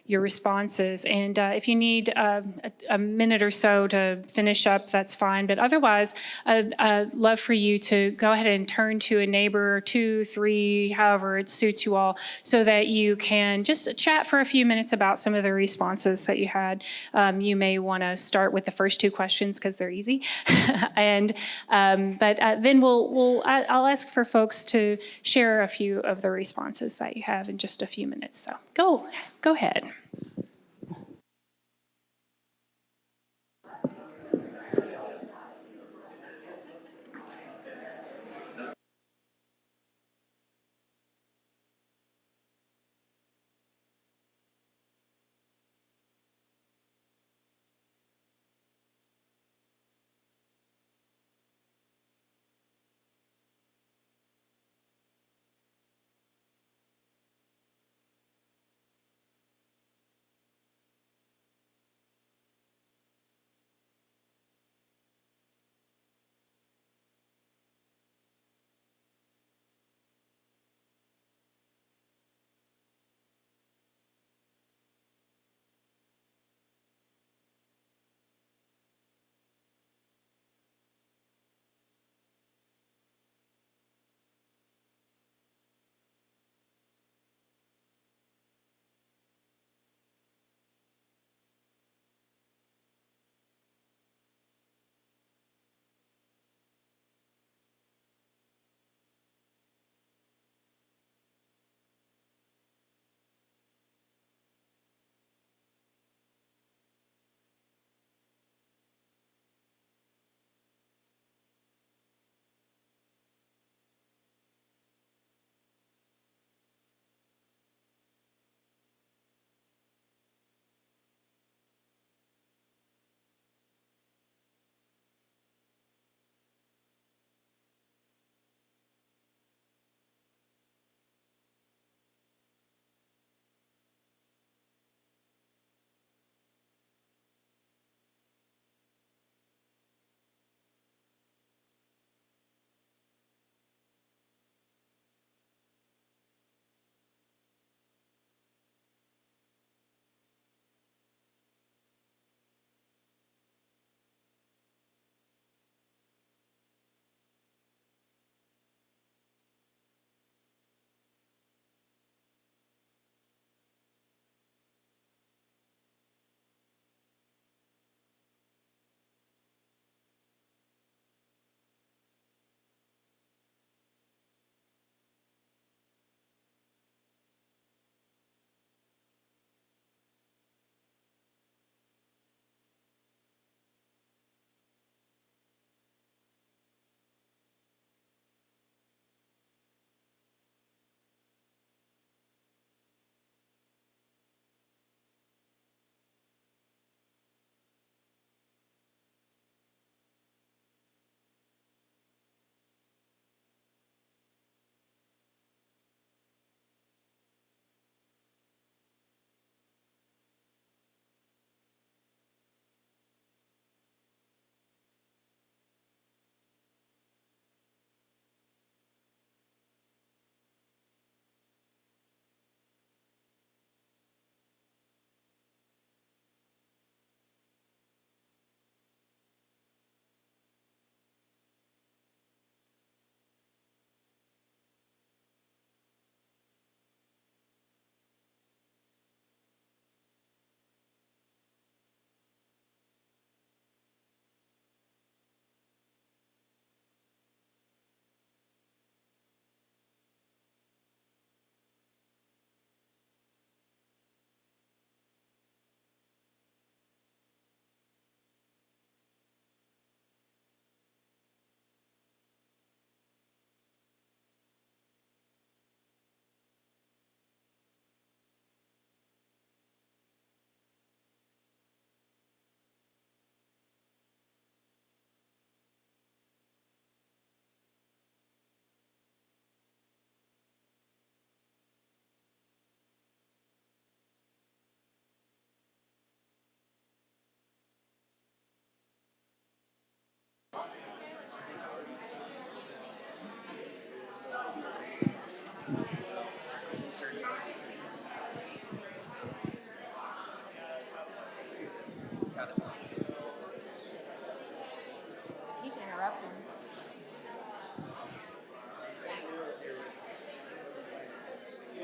your responses. And if you need a minute or so to finish up, that's fine. But otherwise, I'd love for you to go ahead and turn to a neighbor, 2, 3, however it suits you all, so that you can just chat for a few minutes about some of the responses that you had. You may want to start with the first 2 questions because they're easy. And but then I'll ask for folks to share a few of the responses that you have in just a few minutes. So go ahead.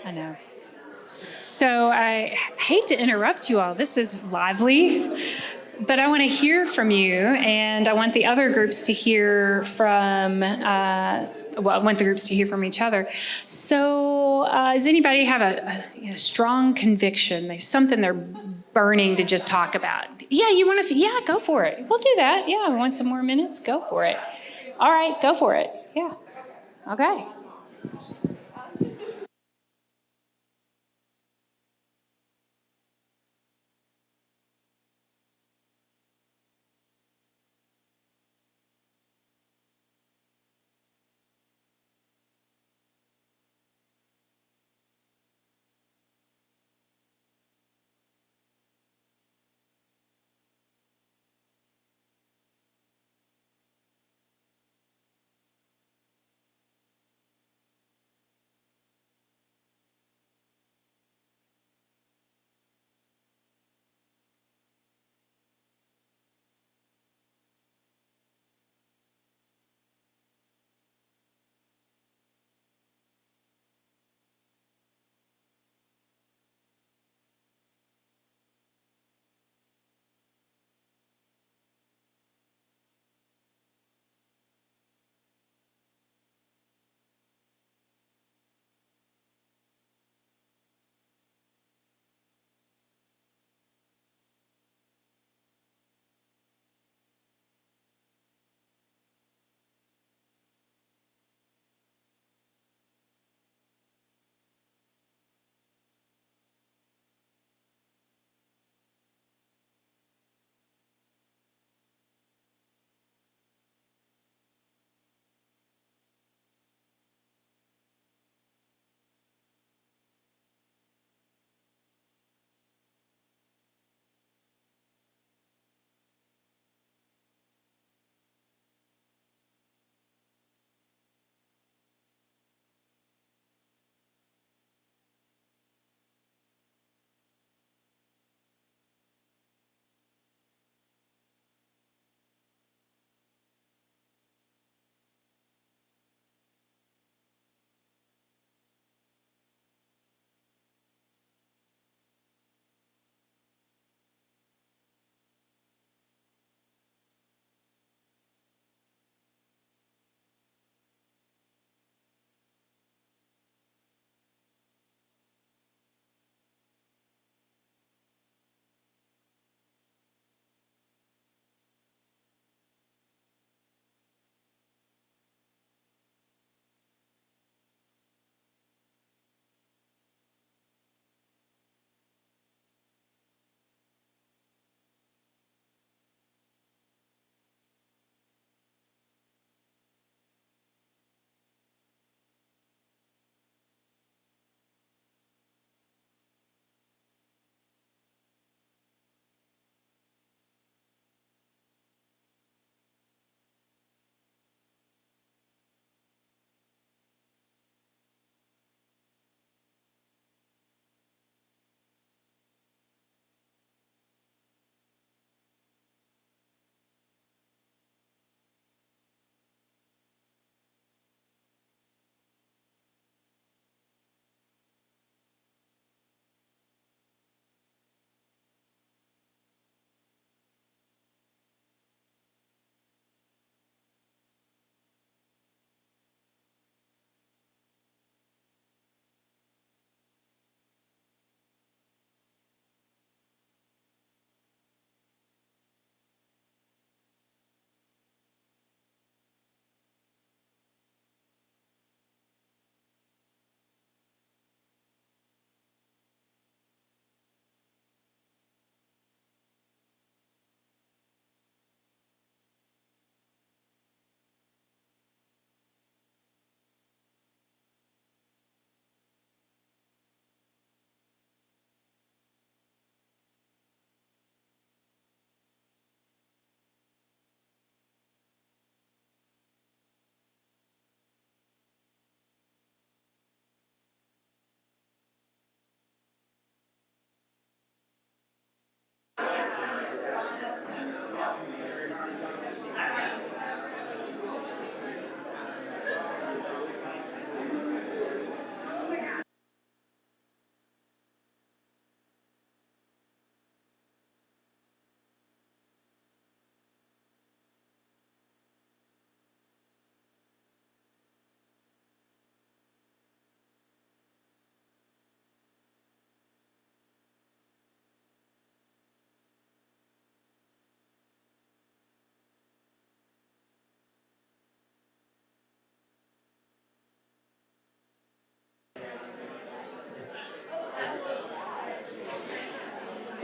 I know. So I hate to interrupt you all. This is lively, but I want to hear from you, and I want the other groups to hear from. Well, I want the groups to hear from each other. So, does anybody have a strong conviction? There's something they're burning to just talk about. Yeah, you want to? Yeah, go for it. We'll do that. Yeah, we want some more minutes. Go for it. All right, go for it. Yeah. Okay.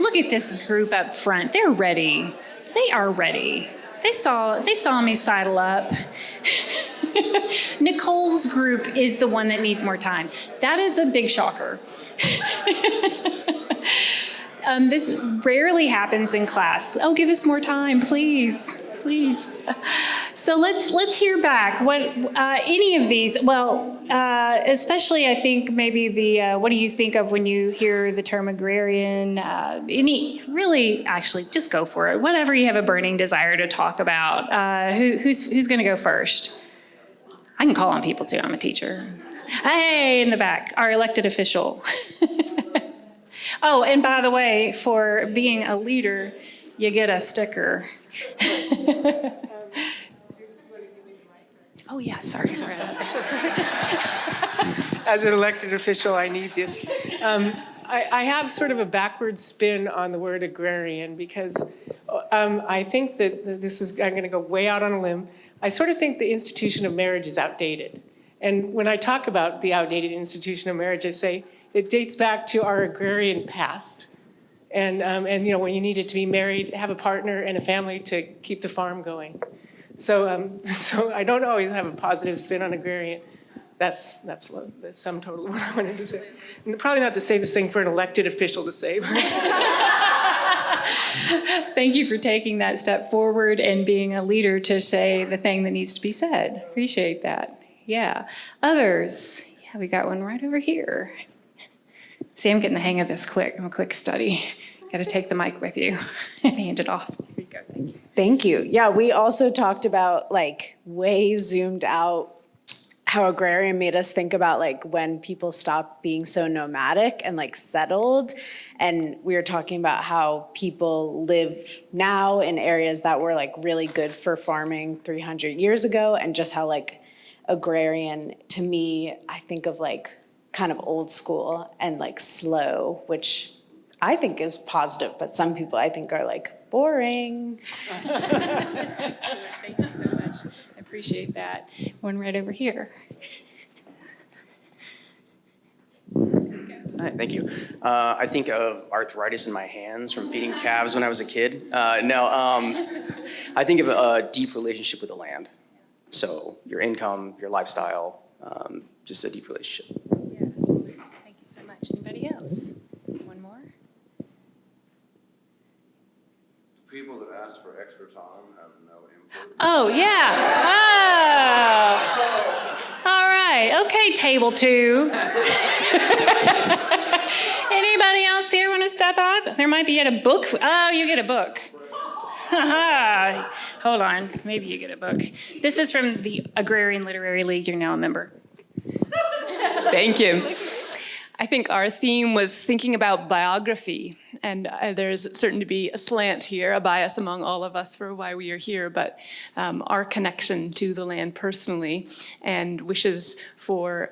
look at this group up front. They're ready. They are ready. They saw me sidle up. Nicole's group is the one that needs more time. That is a big shocker. This rarely happens in class. Oh, give us more time, please, please. So let's hear back. What any of these? Well, especially I think maybe the what do you think of when you hear the term agrarian? Really, actually, just go for it. Whatever you have a burning desire to talk about. Who's going to go first? I can call on people too. I'm a teacher. Hey, in the back, our elected official. Oh, and by the way, for being a leader, you get a sticker. Oh, yeah, sorry for that. As an elected official, I need this. I have sort of a backward spin on the word agrarian because I think that I'm going to go way out on a limb. I sort of think the institution of marriage is outdated. And when I talk about the outdated institution of marriage, I say it dates back to our agrarian past. And you know, when you needed to be married, have a partner and a family to keep the farm going. So I don't always have a positive spin on agrarian. That's the sum total of what I wanted to say. And probably not the safest thing for an elected official to say. Thank you for taking that step forward and being a leader to say the thing that needs to be said. Appreciate that. Yeah. Others? Yeah, we got one right over here. See, I'm getting the hang of this quick. I'm a quick study. Got to take the mic with you and hand it off. Here you go. Thank you. Thank you. Yeah, we also talked about like way zoomed out how agrarian made us think about like when people stopped being so nomadic and like settled. And we were talking about how people live now in areas that were like really good for farming 300 years ago, and just how like agrarian, to me, I think of like kind of old school and like slow, which I think is positive, but some people I think are like boring. Thank you so much. I appreciate that. One right over here. Hi, thank you. I think of arthritis in my hands from feeding calves when I was a kid. I think of a deep relationship with the land. So your income, your lifestyle, just a deep relationship. Yeah, absolutely. Thank you so much. Anybody else? One more? People that ask for extra time have no input. Oh, yeah. Oh. All right. Okay, table two. Anybody else here want to step up? There might be a book. Oh, you get a book. Hold on. Maybe you get a book. This is from the Agrarian Literary League. You're now a member. Thank you. I think our theme was thinking about biography, and there's certain to be a slant here, a bias among all of us for why we are here, but our connection to the land personally and wishes for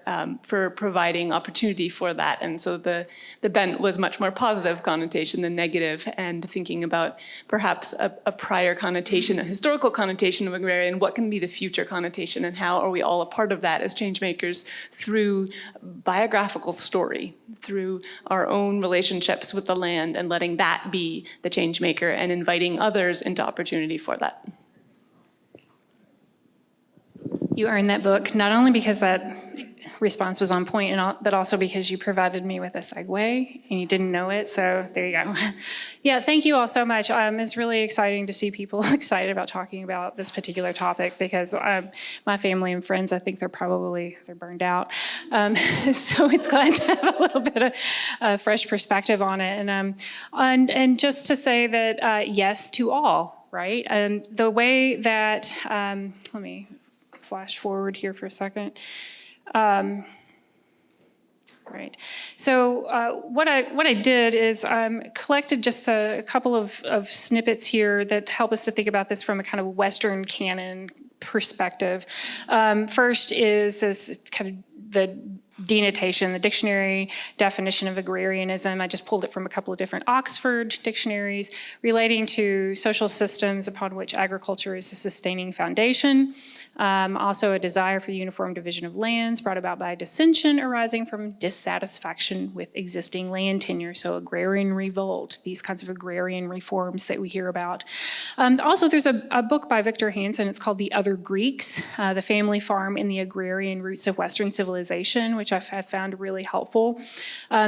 providing opportunity for that. And so the bent was much more positive connotation than negative, and thinking about perhaps a prior connotation, a historical connotation of agrarian, what can be the future connotation, and how are we all a part of that as change makers through biographical story, through our own relationships with the land, and letting that be the change maker and inviting others into opportunity for that. You earned that book, not only because that response was on point, but also because you provided me with a segue and you didn't know it, so there you go. Yeah, thank you all so much. It's really exciting to see people excited about talking about this particular topic, because my family and friends, I think they're burned out. So it's glad to have a little bit of fresh perspective on it. And just to say that yes to all, right? And the way that, let me flash forward here for a second. Right. So what I did is collected just a couple of snippets here that help us to think about this from a kind of Western canon perspective. First is this kind of the denotation, the dictionary definition of agrarianism. I just pulled it from a couple of different Oxford dictionaries relating to social systems upon which agriculture is a sustaining foundation. Also a desire for uniform division of lands brought about by dissension arising from dissatisfaction with existing land tenure. So agrarian revolt, these kinds of agrarian reforms that we hear about. Also, there's a book by Victor Hansen. It's called The Other Greeks, The Family Farm in the Agrarian Roots of Western Civilization, which I've found really helpful.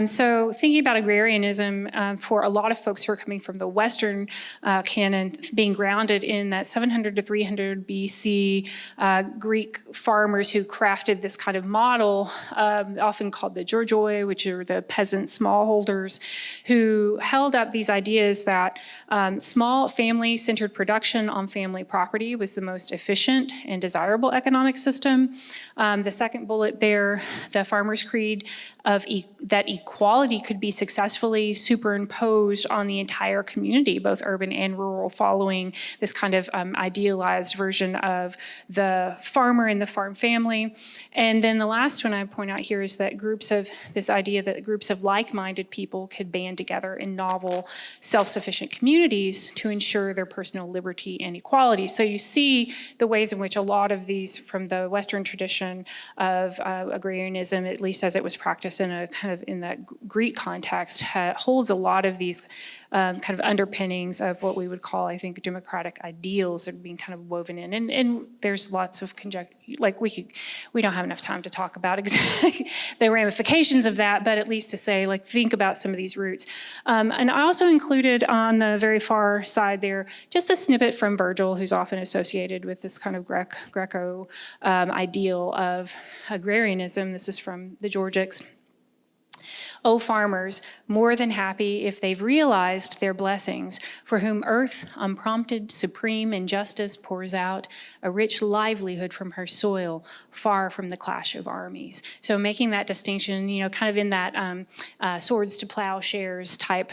So thinking about agrarianism for a lot of folks who are coming from the Western canon, being grounded in that 700 to 300 BC Greek farmers who crafted this kind of model, often called the Georgioi, which are the peasant smallholders, who held up these ideas that small family-centered production on family property was the most efficient and desirable economic system. The second bullet there, the Farmer's Creed, of that equality could be successfully superimposed on the entire community, both urban and rural, following this kind of idealized version of the farmer and the farm family. And then the last one I point out here is that this idea that groups of like-minded people could band together in novel, self-sufficient communities to ensure their personal liberty and equality. So you see the ways in which a lot of these from the Western tradition of agrarianism, at least as it was practiced in a kind of in that Greek context, holds a lot of these kind of underpinnings of what we would call, I think, democratic ideals that are being kind of woven in. And there's lots of conjecture, like we don't have enough time to talk about exactly the ramifications of that, but at least to say, like, think about some of these roots. And I also included on the very far side there, just a snippet from Virgil, who's often associated with this kind of Greco ideal of agrarianism. This is from the Georgics. O farmers, more than happy if they've realized their blessings, for whom earth, unprompted, supreme in justice, pours out a rich livelihood from her soil, far from the clash of armies. So making that distinction, kind of in that swords to plowshares type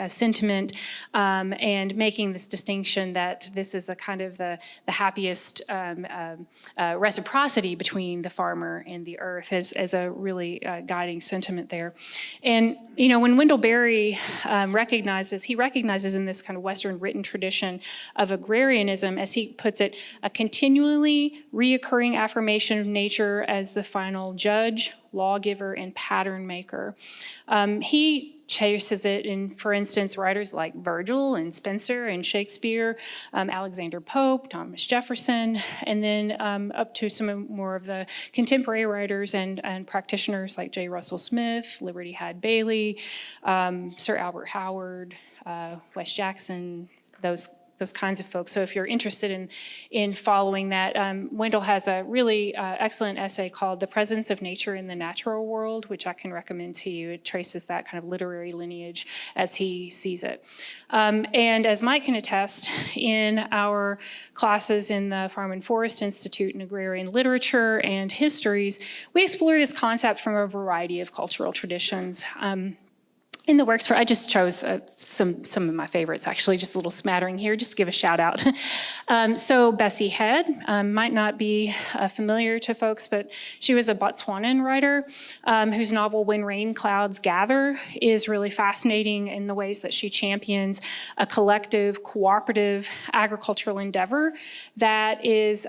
sentiment, and making this distinction that this is a kind of the happiest reciprocity between the farmer and the earth as a really guiding sentiment there. And, when Wendell Berry recognizes in this kind of Western written tradition of agrarianism, as he puts it, a continually reoccurring affirmation of nature as the final judge, lawgiver, and pattern maker. He chases it in, for instance, writers like Virgil and Spencer and Shakespeare, Alexander Pope, Thomas Jefferson, and then up to some more of the contemporary writers and practitioners like J. Russell Smith, Liberty Hyde Bailey, Sir Albert Howard, Wes Jackson, those kinds of folks. So if you're interested in following that, Wendell has a really excellent essay called The Presence of Nature in the Natural World, which I can recommend to you. It traces that kind of literary lineage as he sees it. And as Mike can attest, in our classes in the Farm and Forest Institute in Agrarian Literature and Histories, we explore this concept from a variety of cultural traditions. In the works I just chose some of my favorites, actually, just a little smattering here, just to give a shout out. So Bessie Head might not be familiar to folks, but she was a Botswanan writer whose novel When Rain Clouds Gather is really fascinating in the ways that she champions a collective, cooperative agricultural endeavor that is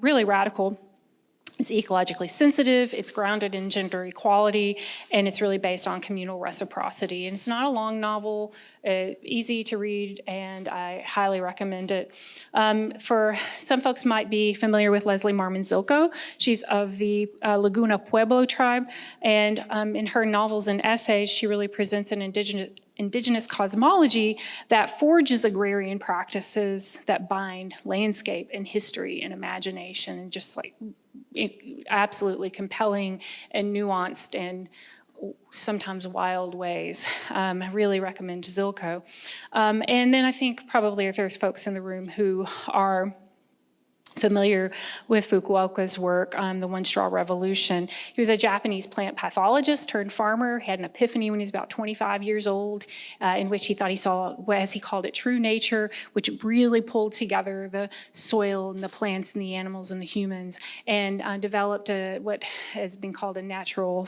really radical. It's ecologically sensitive, it's grounded in gender equality, and it's really based on communal reciprocity. And it's not a long novel, easy to read, and I highly recommend it. For some folks might be familiar with Leslie Marmon Zilko. She's of the Laguna Pueblo tribe, and in her novels and essays, she really presents an indigenous cosmology that forges agrarian practices that bind landscape and history and imagination, and just like absolutely compelling and nuanced and sometimes wild ways. I really recommend Zilko. And then I think probably if there's folks in the room who are familiar with Fukuoka's work, The One Straw Revolution. He was a Japanese plant pathologist turned farmer. He had an epiphany when he was about 25 years old, in which he thought he saw, as he called it, true nature, which really pulled together the soil and the plants and the animals and the humans, and developed what has been called a natural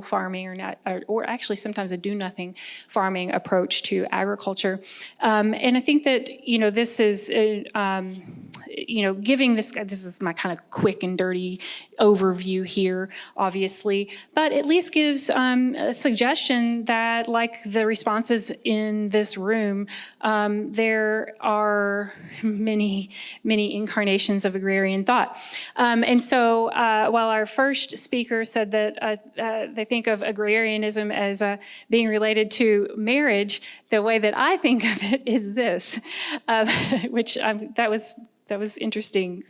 farming, or actually sometimes a do-nothing farming approach to agriculture. And I think that this is giving this is my kind of quick and dirty overview here, obviously, but at least gives a suggestion that, like the responses in this room, there are many, many incarnations of agrarian thought. And so while our first speaker said that they think of agrarianism as being related to marriage, the way that I think of it is this, which that was interesting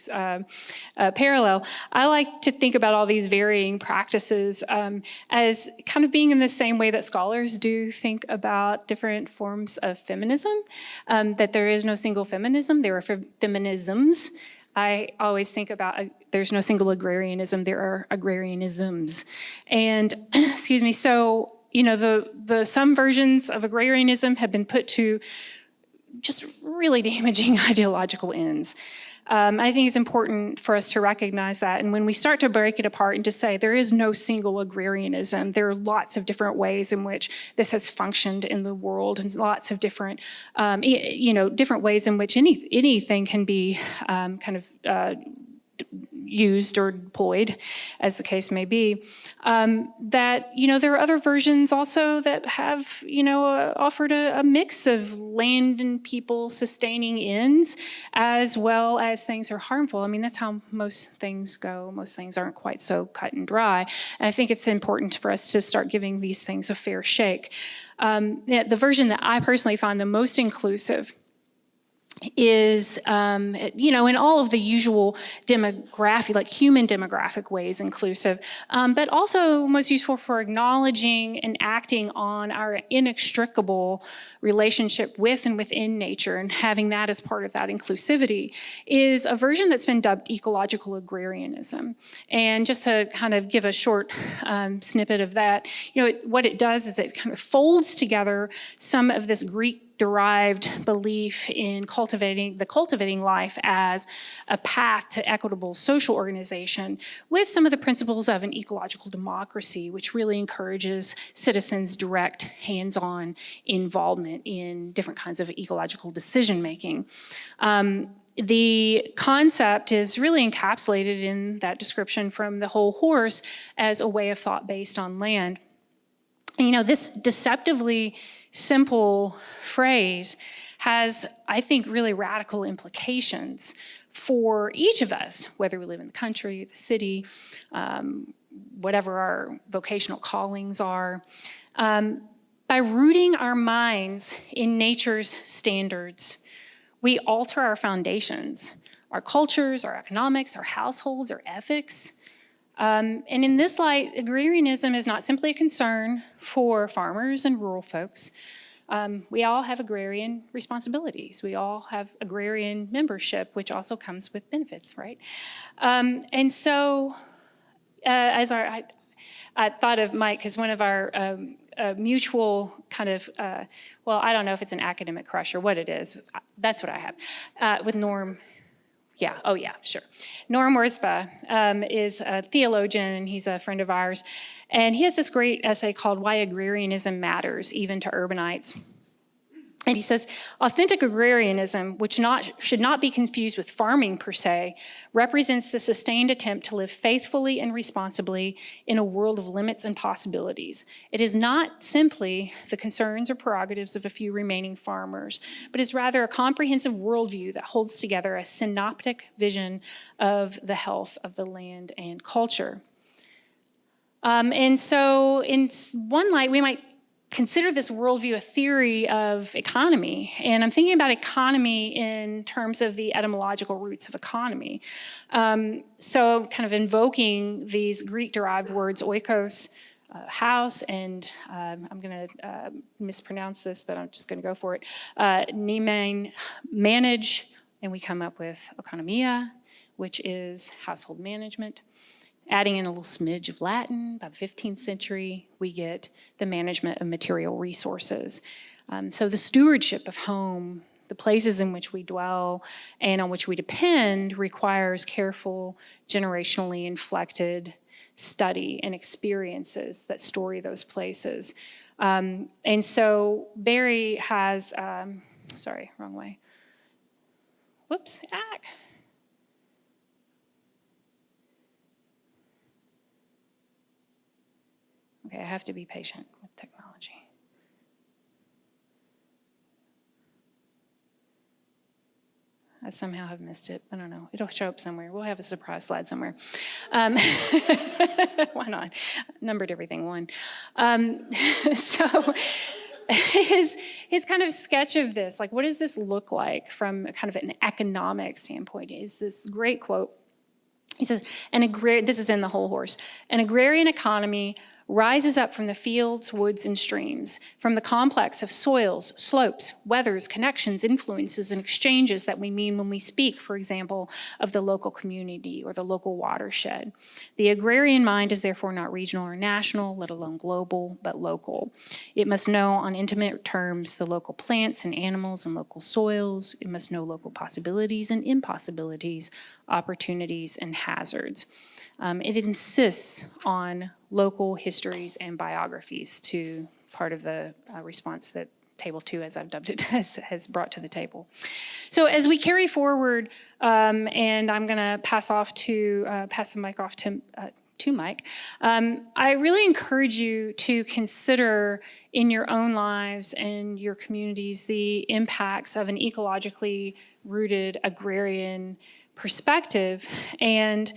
parallel. I like to think about all these varying practices as kind of being in the same way that scholars do think about different forms of feminism, that there is no single feminism, there are feminisms. I always think about there's no single agrarianism, there are agrarianisms. And, excuse me, so, the some versions of agrarianism have been put to just really damaging ideological ends. I think it's important for us to recognize that. And when we start to break it apart and to say there is no single agrarianism, there are lots of different ways in which this has functioned in the world, and lots of different, different ways in which anything can be used or deployed, as the case may be, that, there are other versions also that have, offered a mix of land and people sustaining ends, as well as things are harmful. I mean, that's how most things go. Most things aren't quite so cut and dry. And I think it's important for us to start giving these things a fair shake. The version that I personally find the most inclusive is, in all of the usual demographic, like human demographic ways inclusive, but also most useful for acknowledging and acting on our inextricable relationship with and within nature, and having that as part of that inclusivity, is a version that's been dubbed ecological agrarianism. And just to kind of give a short snippet of that, what it does is it kind of folds together some of this Greek-derived belief in cultivating life as a path to equitable social organization with some of the principles of an ecological democracy, which really encourages citizens' direct, hands-on involvement in different kinds of ecological decision-making. The concept is really encapsulated in that description from the whole horse as a way of thought based on land. And, this deceptively simple phrase has, I think, really radical implications for each of us, whether we live in the country, the city, whatever our vocational callings are. By rooting our minds in nature's standards, we alter our foundations, our cultures, our economics, our households, our ethics. And in this light, agrarianism is not simply a concern for farmers and rural folks. We all have agrarian responsibilities. We all have agrarian membership, which also comes with benefits, right? And so, I thought of Mike, because one of our mutual kind of, I don't know if it's an academic crush or what it is. That's what I have with Norm. Yeah, oh yeah, sure. Norm Worspa is a theologian, and he's a friend of ours. And he has this great essay called Why Agrarianism Matters, Even to Urbanites. And he says, authentic agrarianism, which should not be confused with farming per se, represents the sustained attempt to live faithfully and responsibly in a world of limits and possibilities. It is not simply the concerns or prerogatives of a few remaining farmers, but is rather a comprehensive worldview that holds together a synoptic vision of the health of the land and culture. And so in one light, we might consider this worldview a theory of economy. And I'm thinking about economy in terms of the etymological roots of economy. So kind of invoking these Greek-derived words, oikos, house, and I'm going to mispronounce this, but I'm just going to go for it. Nemein, manage, and we come up with economia, which is household management. Adding in a little smidge of Latin, by the 15th century, we get the management of material resources. So the stewardship of home, the places in which we dwell and on which we depend, requires careful, generationally inflected study and experiences that story those places. And so Berry has, sorry, wrong way. Whoops, Okay, I have to be patient with technology. I somehow have missed it. I don't know. It'll show up somewhere. We'll have a surprise slide somewhere. Why not? Numbered everything 1. So his kind of sketch of this, like what does this look like from kind of an economic standpoint, is this great quote. He says, this is in The Whole Horse, an agrarian economy rises up from the fields, woods, and streams, from the complex of soils, slopes, weathers, connections, influences, and exchanges that we mean when we speak, for example, of the local community or the local watershed. The agrarian mind is therefore not regional or national, let alone global, but local. It must know on intimate terms the local plants and animals and local soils. It must know local possibilities and impossibilities, opportunities and hazards. It insists on local histories and biographies to part of the response that Table 2, as I've dubbed it, has brought to the table. So as we carry forward, and I'm going to pass the mic off to Mike, I really encourage you to consider in your own lives and your communities the impacts of an ecologically rooted agrarian perspective, and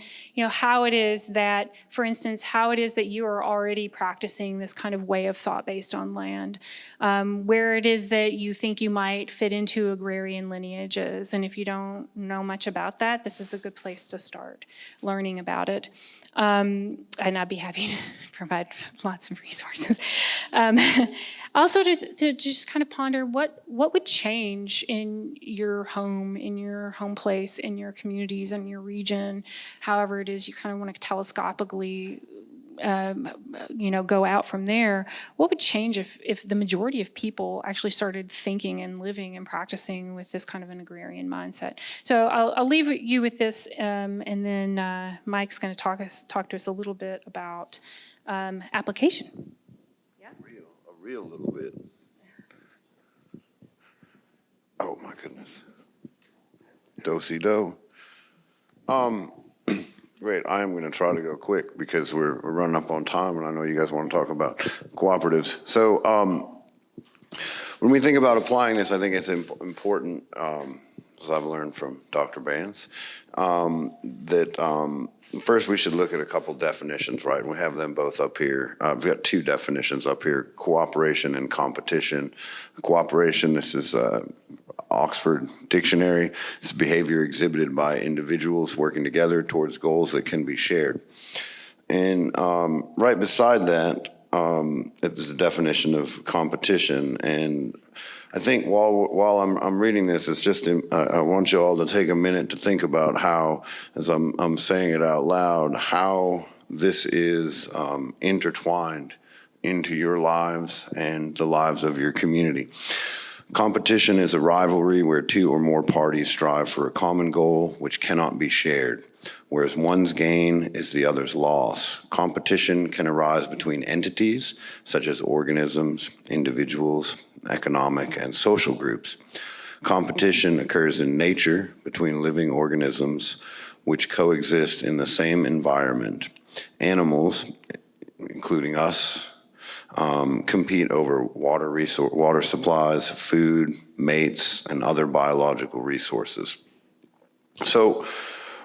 how it is that, for instance, how it is that you are already practicing this kind of way of thought based on land, where it is that you think you might fit into agrarian lineages. And if you don't know much about that, this is a good place to start learning about it. And I'd be happy to provide lots of resources. Also to just kind of ponder what would change in your home place, in your communities, in your region, however it is you kind of want to telescopically go out from there. What would change if the majority of people actually started thinking and living and practicing with this kind of an agrarian mindset? So I'll leave you with this, and then Mike's going to talk to us a little bit about application. A real little bit. Oh my goodness. Do-si-do. Great, I am going to try to go quick because we're running up on time, and I know you guys want to talk about cooperatives. So when we think about applying this, I think it's important, as I've learned from Dr. Bands, that first we should look at a couple definitions, right? We have them both up here. We've got 2 definitions up here, cooperation and competition. Cooperation, this is Oxford Dictionary. It's behavior exhibited by individuals working together towards goals that can be shared. And right beside that, there's a definition of competition. And I think while I'm reading this, it's just I want you all to take a minute to think about how, as I'm saying it out loud, how this is intertwined into your lives and the lives of your community. Competition is a rivalry where 2 or more parties strive for a common goal which cannot be shared, whereas one's gain is the other's loss. Competition can arise between entities, such as organisms, individuals, economic and social groups. Competition occurs in nature between living organisms which coexist in the same environment. Animals, including us, compete over water supplies, food, mates, and other biological resources. So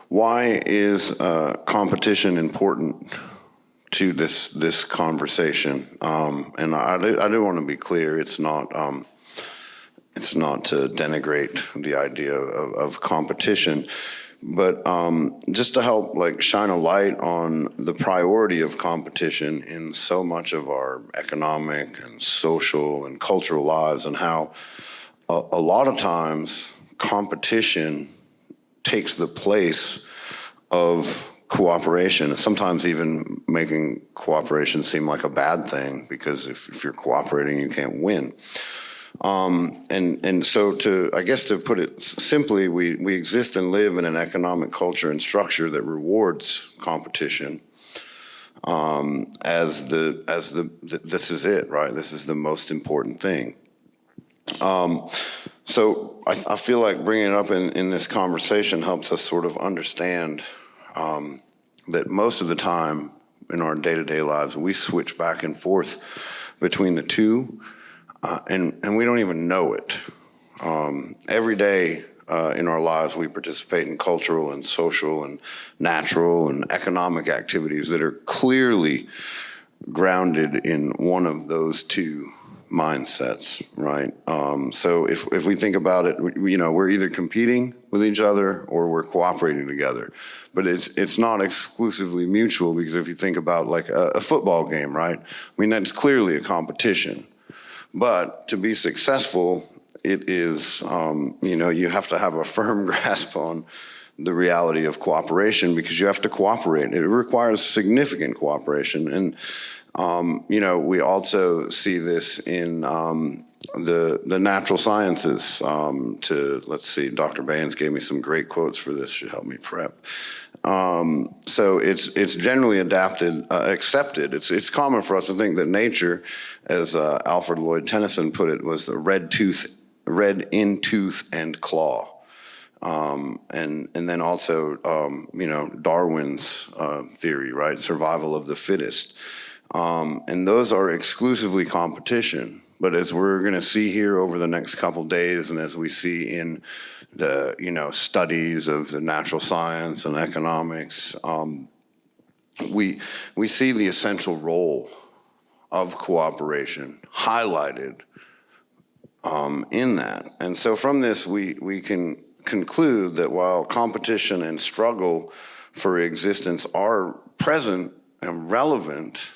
why is competition important to this conversation? And I do want to be clear, it's not to denigrate the idea of competition, but just to help shine a light on the priority of competition in so much of our economic and social and cultural lives, and how a lot of times competition takes the place of cooperation, and sometimes even making cooperation seem like a bad thing, because if you're cooperating, you can't win. And so to put it simply, we exist and live in an economic culture and structure that rewards competition this is it, right? This is the most important thing. So I feel like bringing it up in this conversation helps us sort of understand that most of the time in our day-to-day lives. We switch back and forth between the two, and we don't even know it. Every day in our lives, we participate in cultural and social and natural and economic activities that are clearly grounded in one of those two mindsets, right? So if we think about it, we're either competing with each other or we're cooperating together. But it's not exclusively mutual, because if you think about like a football game, right? I mean, that's clearly a competition. But to be successful, it is, you have to have a firm grasp on the reality of cooperation, because you have to cooperate. It requires significant cooperation. And, we also see this in the natural sciences. Let's see, Dr. Baines gave me some great quotes for this, should help me prep. So it's generally accepted. It's common for us to think that nature, as Alfred Lloyd Tennyson put it, was the red in tooth and claw. And then also, Darwin's theory, right? Survival of the fittest. And those are exclusively competition. But as we're going to see here over the next couple days, and as we see in the studies of the natural science and economics, we see the essential role of cooperation highlighted in that. And so from this, we can conclude that while competition and struggle for existence are present and relevant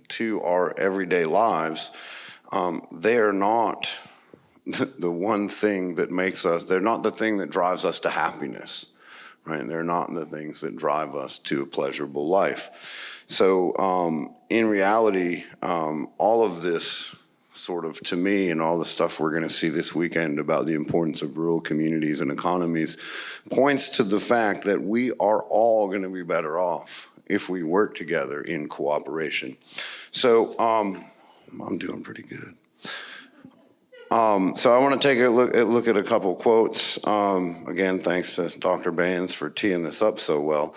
to our everyday lives, they are not the one thing that makes us, they're not the thing that drives us to happiness, right? They're not the things that drive us to a pleasurable life. So in reality, all of this sort of, to me, and all the stuff we're going to see this weekend about the importance of rural communities and economies points to the fact that we are all going to be better off if we work together in cooperation. So I'm doing pretty good. So I want to take a look at a couple quotes. Again, thanks to Dr. Baines for teeing this up so well.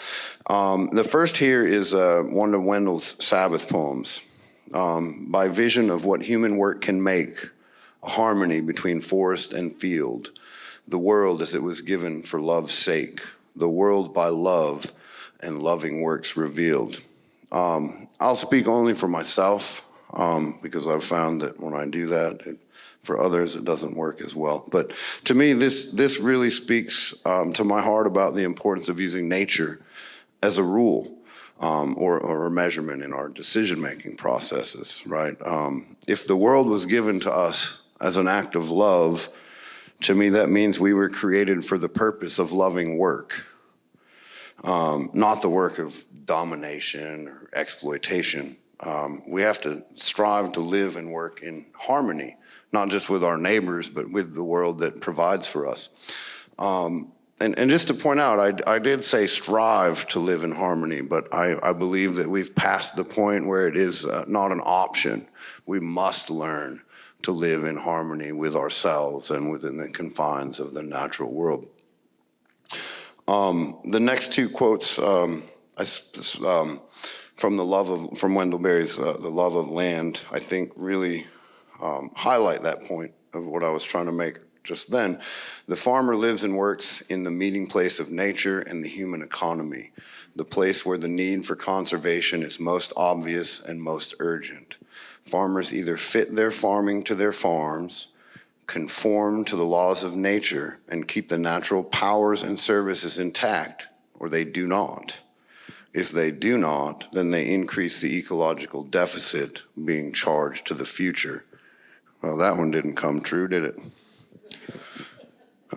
The first here is one of Wendell's Sabbath poems. By vision of what human work can make, a harmony between forest and field, the world as it was given for love's sake, the world by love and loving works revealed. I'll speak only for myself, because I've found that when I do that, for others it doesn't work as well. But to me, this really speaks to my heart about the importance of using nature as a rule. Or a measurement in our decision-making processes, right? If the world was given to us as an act of love, to me that means we were created for the purpose of loving work, not the work of domination or exploitation. We have to strive to live and work in harmony, not just with our neighbors, but with the world that provides for us. And just to point out, I did say strive to live in harmony, but I believe that we've passed the point where it is not an option. We must learn to live in harmony with ourselves and within the confines of the natural world. The next two quotes from Wendell Berry's The Love of Land, I think really highlight that point of what I was trying to make just then. The farmer lives and works in the meeting place of nature and the human economy, the place where the need for conservation is most obvious and most urgent. Farmers either fit their farming to their farms, conform to the laws of nature, and keep the natural powers and services intact, or they do not. If they do not, then they increase the ecological deficit being charged to the future. Well, that one didn't come true, did it?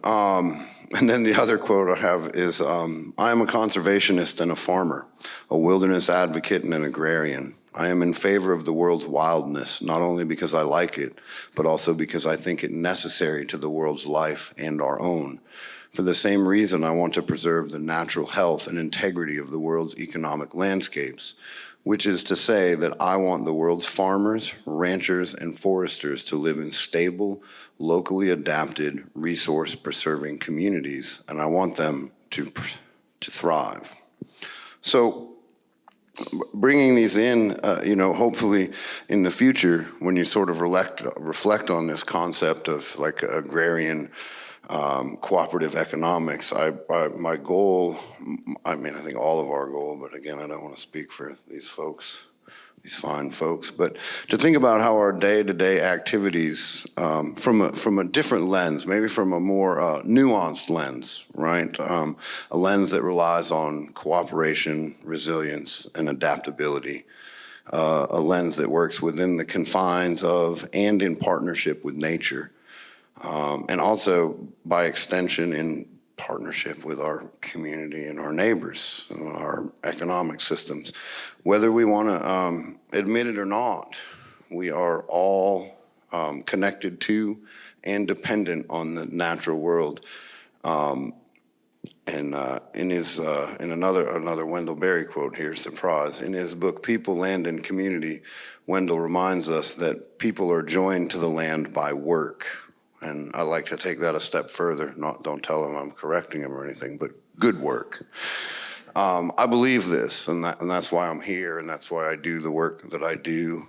And then the other quote I have is, I am a conservationist and a farmer, a wilderness advocate and an agrarian. I am in favor of the world's wildness, not only because I like it, but also because I think it necessary to the world's life and our own. For the same reason, I want to preserve the natural health and integrity of the world's economic landscapes, which is to say that I want the world's farmers, ranchers, and foresters to live in stable, locally adapted, resource-preserving communities, and I want them to thrive. So bringing these in, hopefully in the future, when you sort of reflect on this concept of like agrarian cooperative economics, my goal, I think all of our goal, but again, I don't want to speak for these folks, these fine folks, but to think about how our day-to-day activities, from a different lens, maybe from a more nuanced lens, right? A lens that relies on cooperation, resilience, and adaptability. A lens that works within the confines of and in partnership with nature. And also, by extension, in partnership with our community and our neighbors, and our economic systems. Whether we want to admit it or not, we are all connected to and dependent on the natural world. And in another Wendell Berry quote here, surprise, in his book, People, Land, and Community, Wendell reminds us that people are joined to the land by work. And I like to take that a step further. Don't tell him I'm correcting him or anything, but good work. I believe this, and that's why I'm here, and that's why I do the work that I do.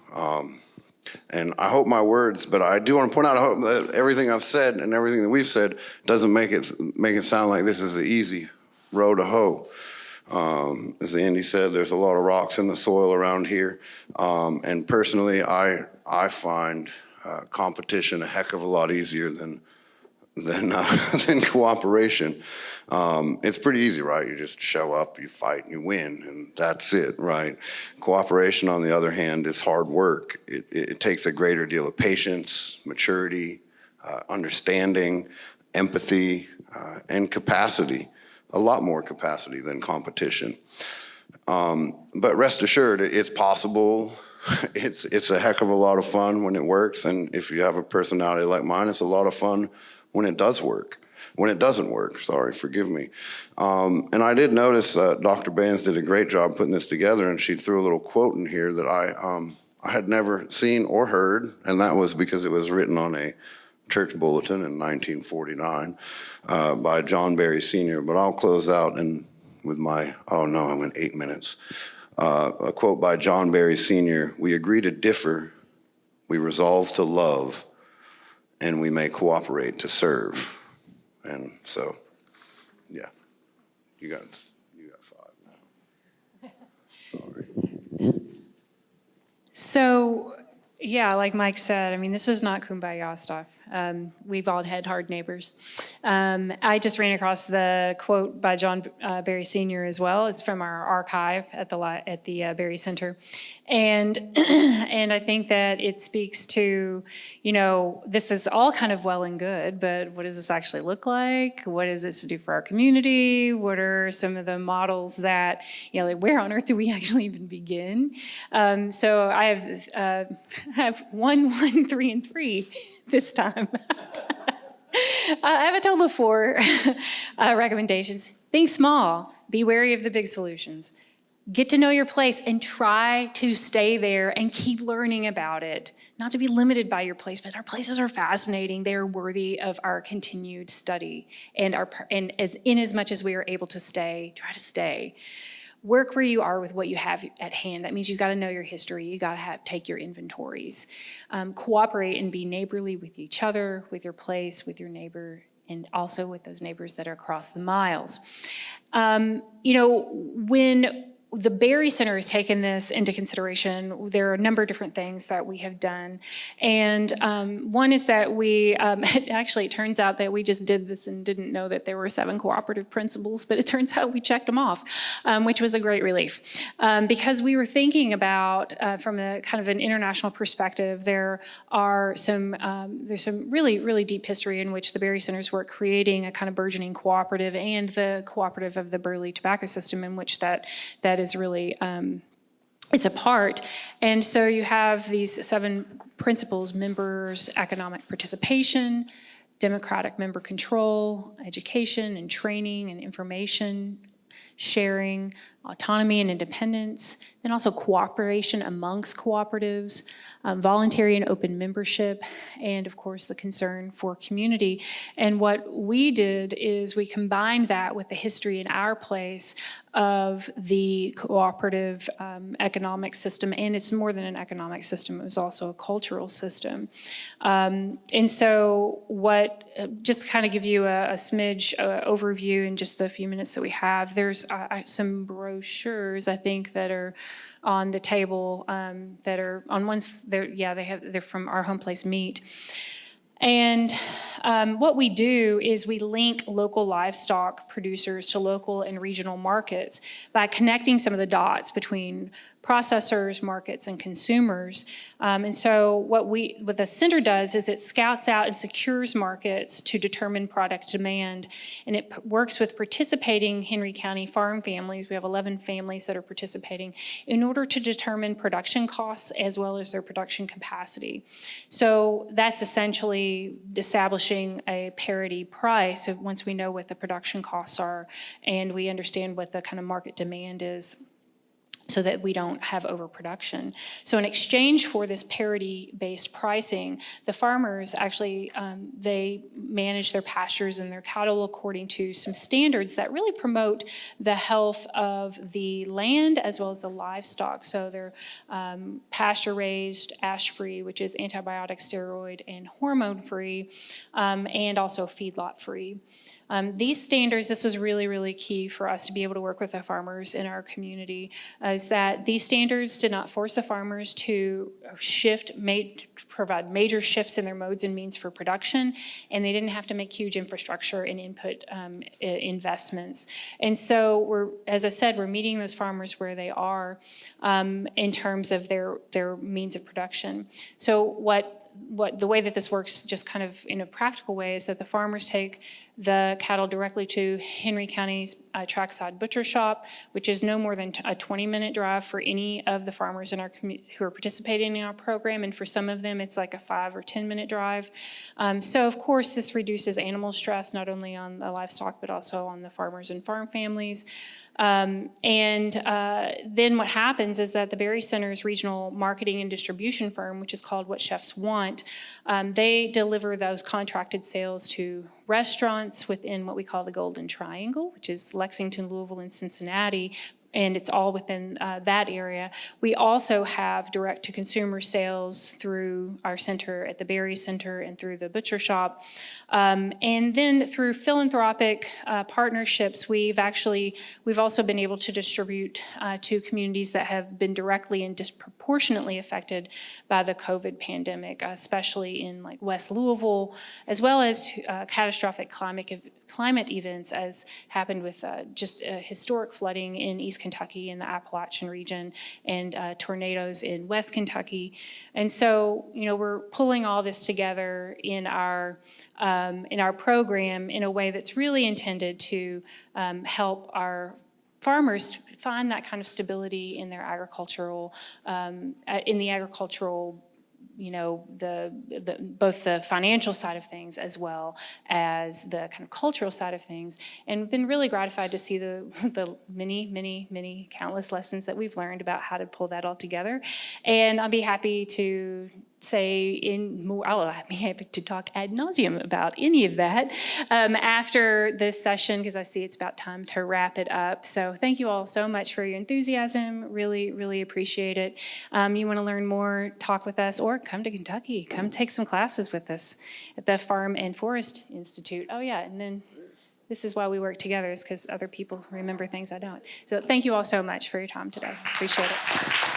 And I hope my words, but I do want to point out, I hope that everything I've said and everything that we've said doesn't make it sound like this is an easy row to hoe. As Andy said, there's a lot of rocks in the soil around here. And personally, I find competition a heck of a lot easier than cooperation. It's pretty easy, right? You just show up, you fight, and you win, and that's it, right? Cooperation, on the other hand, is hard work. It takes a greater deal of patience, maturity, understanding, empathy, and capacity. A lot more capacity than competition. But rest assured, it's possible. It's a heck of a lot of fun when it works, and if you have a personality like mine, it's a lot of fun when it does work. When it doesn't work, sorry, forgive me. And I did notice Dr. Baines did a great job putting this together, and she threw a little quote in here that I had never seen or heard, and that was because it was written on a church bulletin in 1949 by John Berry Sr. But I'll close out with my, oh no, I went 8 minutes. A quote by John Berry Sr. "We agree to differ, we resolve to love, and we may cooperate to serve." And so, yeah, you got 5 now. Sorry. So, yeah, like Mike said, I mean, this is not kumbaya stuff. We've all had hard neighbors. I just ran across the quote by John Berry Sr. as well. It's from our archive at the Berry Center. And and I think that it speaks to, this is all kind of well and good, but what does this actually look like? What does this do for our community? What are some of the models that, like where on earth do we actually even begin? So I have 1, 3, and 3 this time. I have a total of 4 recommendations. Think small. Be wary of the big solutions. Get to know your place and try to stay there and keep learning about it. Not to be limited by your place, but our places are fascinating. They are worthy of our continued study. And in as much as we are able to stay, try to stay. Work where you are with what you have at hand. That means you've got to know your history. You got to take your inventories. Cooperate and be neighborly with each other, with your place, with your neighbor, and also with those neighbors that are across the miles. When the Berry Center has taken this into consideration, there are a number of different things that we have done. And one is that we, actually it turns out that we just did this and didn't know that there were 7 cooperative principles, but it turns out we checked them off, which was a great relief. Because we were thinking about, from a kind of an international perspective, there's some really, really deep history in which the Berry Centers were creating a kind of burgeoning cooperative and the cooperative of the Burley tobacco system in which that is really, it's a part. And so you have these 7 principles: members, economic participation, democratic member control, education and training and information sharing, autonomy and independence, then also cooperation amongst cooperatives, voluntary and open membership, and of course the concern for community. And what we did is we combined that with the history in our place of the cooperative economic system, and it's more than an economic system, it was also a cultural system. And so just to kind of give you a smidge overview in just the few minutes that we have, there's some brochures, I think, that are on the table that are on one's, they're from Our Home Place Meat. And what we do is we link local livestock producers to local and regional markets by connecting some of the dots between processors, markets, and consumers. And so what the center does is it scouts out and secures markets to determine product demand, and it works with participating Henry County farm families. We have 11 families that are participating in order to determine production costs as well as their production capacity. So that's essentially establishing a parity price. So once we know what the production costs are and we understand what the kind of market demand is, so that we don't have overproduction. So in exchange for this parity-based pricing, the farmers actually, they manage their pastures and their cattle according to some standards that really promote the health of the land as well as the livestock. So they're pasture-raised, ash-free, which is antibiotic, steroid, and hormone-free, and also feedlot-free. These standards, this is really, really key for us to be able to work with the farmers in our community, is that these standards did not force the farmers to provide major shifts in their modes and means for production, and they didn't have to make huge infrastructure and input investments. And so as I said, we're meeting those farmers where they are in terms of their means of production. So the way that this works just kind of in a practical way is that the farmers take the cattle directly to Henry County's trackside butcher shop, which is no more than a 20-minute drive for any of the farmers in our community who are participating in our program, and for some of them it's like a 5 or 10-minute drive. So of course this reduces animal stress not only on the livestock but also on the farmers and farm families. Then what happens is that the Berry Center's regional marketing and distribution firm, which is called What Chefs Want, they deliver those contracted sales to restaurants within what we call the Golden Triangle, which is Lexington, Louisville, and Cincinnati, and it's all within that area. We also have direct-to-consumer sales through our center at the Berry Center and through the butcher shop. And then through philanthropic partnerships, we've also been able to distribute to communities that have been directly and disproportionately affected by the COVID pandemic, especially in like West Louisville, as well as catastrophic climate events as happened with just historic flooding in East Kentucky and the Appalachian region, and tornadoes in West Kentucky. And so, we're pulling all this together in our program in a way that's really intended to help our farmers find that kind of stability in their agricultural, both the financial side of things as well as the kind of cultural side of things, and been really gratified to see the many countless lessons that we've learned about how to pull that all together. And I'll be happy to I'll be happy to talk ad nauseum about any of that after this session, because I see it's about time to wrap it up. So thank you all so much for your enthusiasm. Really, really appreciate it. You want to learn more, talk with us, or come to Kentucky. Come take some classes with us at the Farm and Forest Institute. Oh yeah, and then this is why we work together, is because other people remember things I don't. So thank you all so much for your time today. Appreciate it.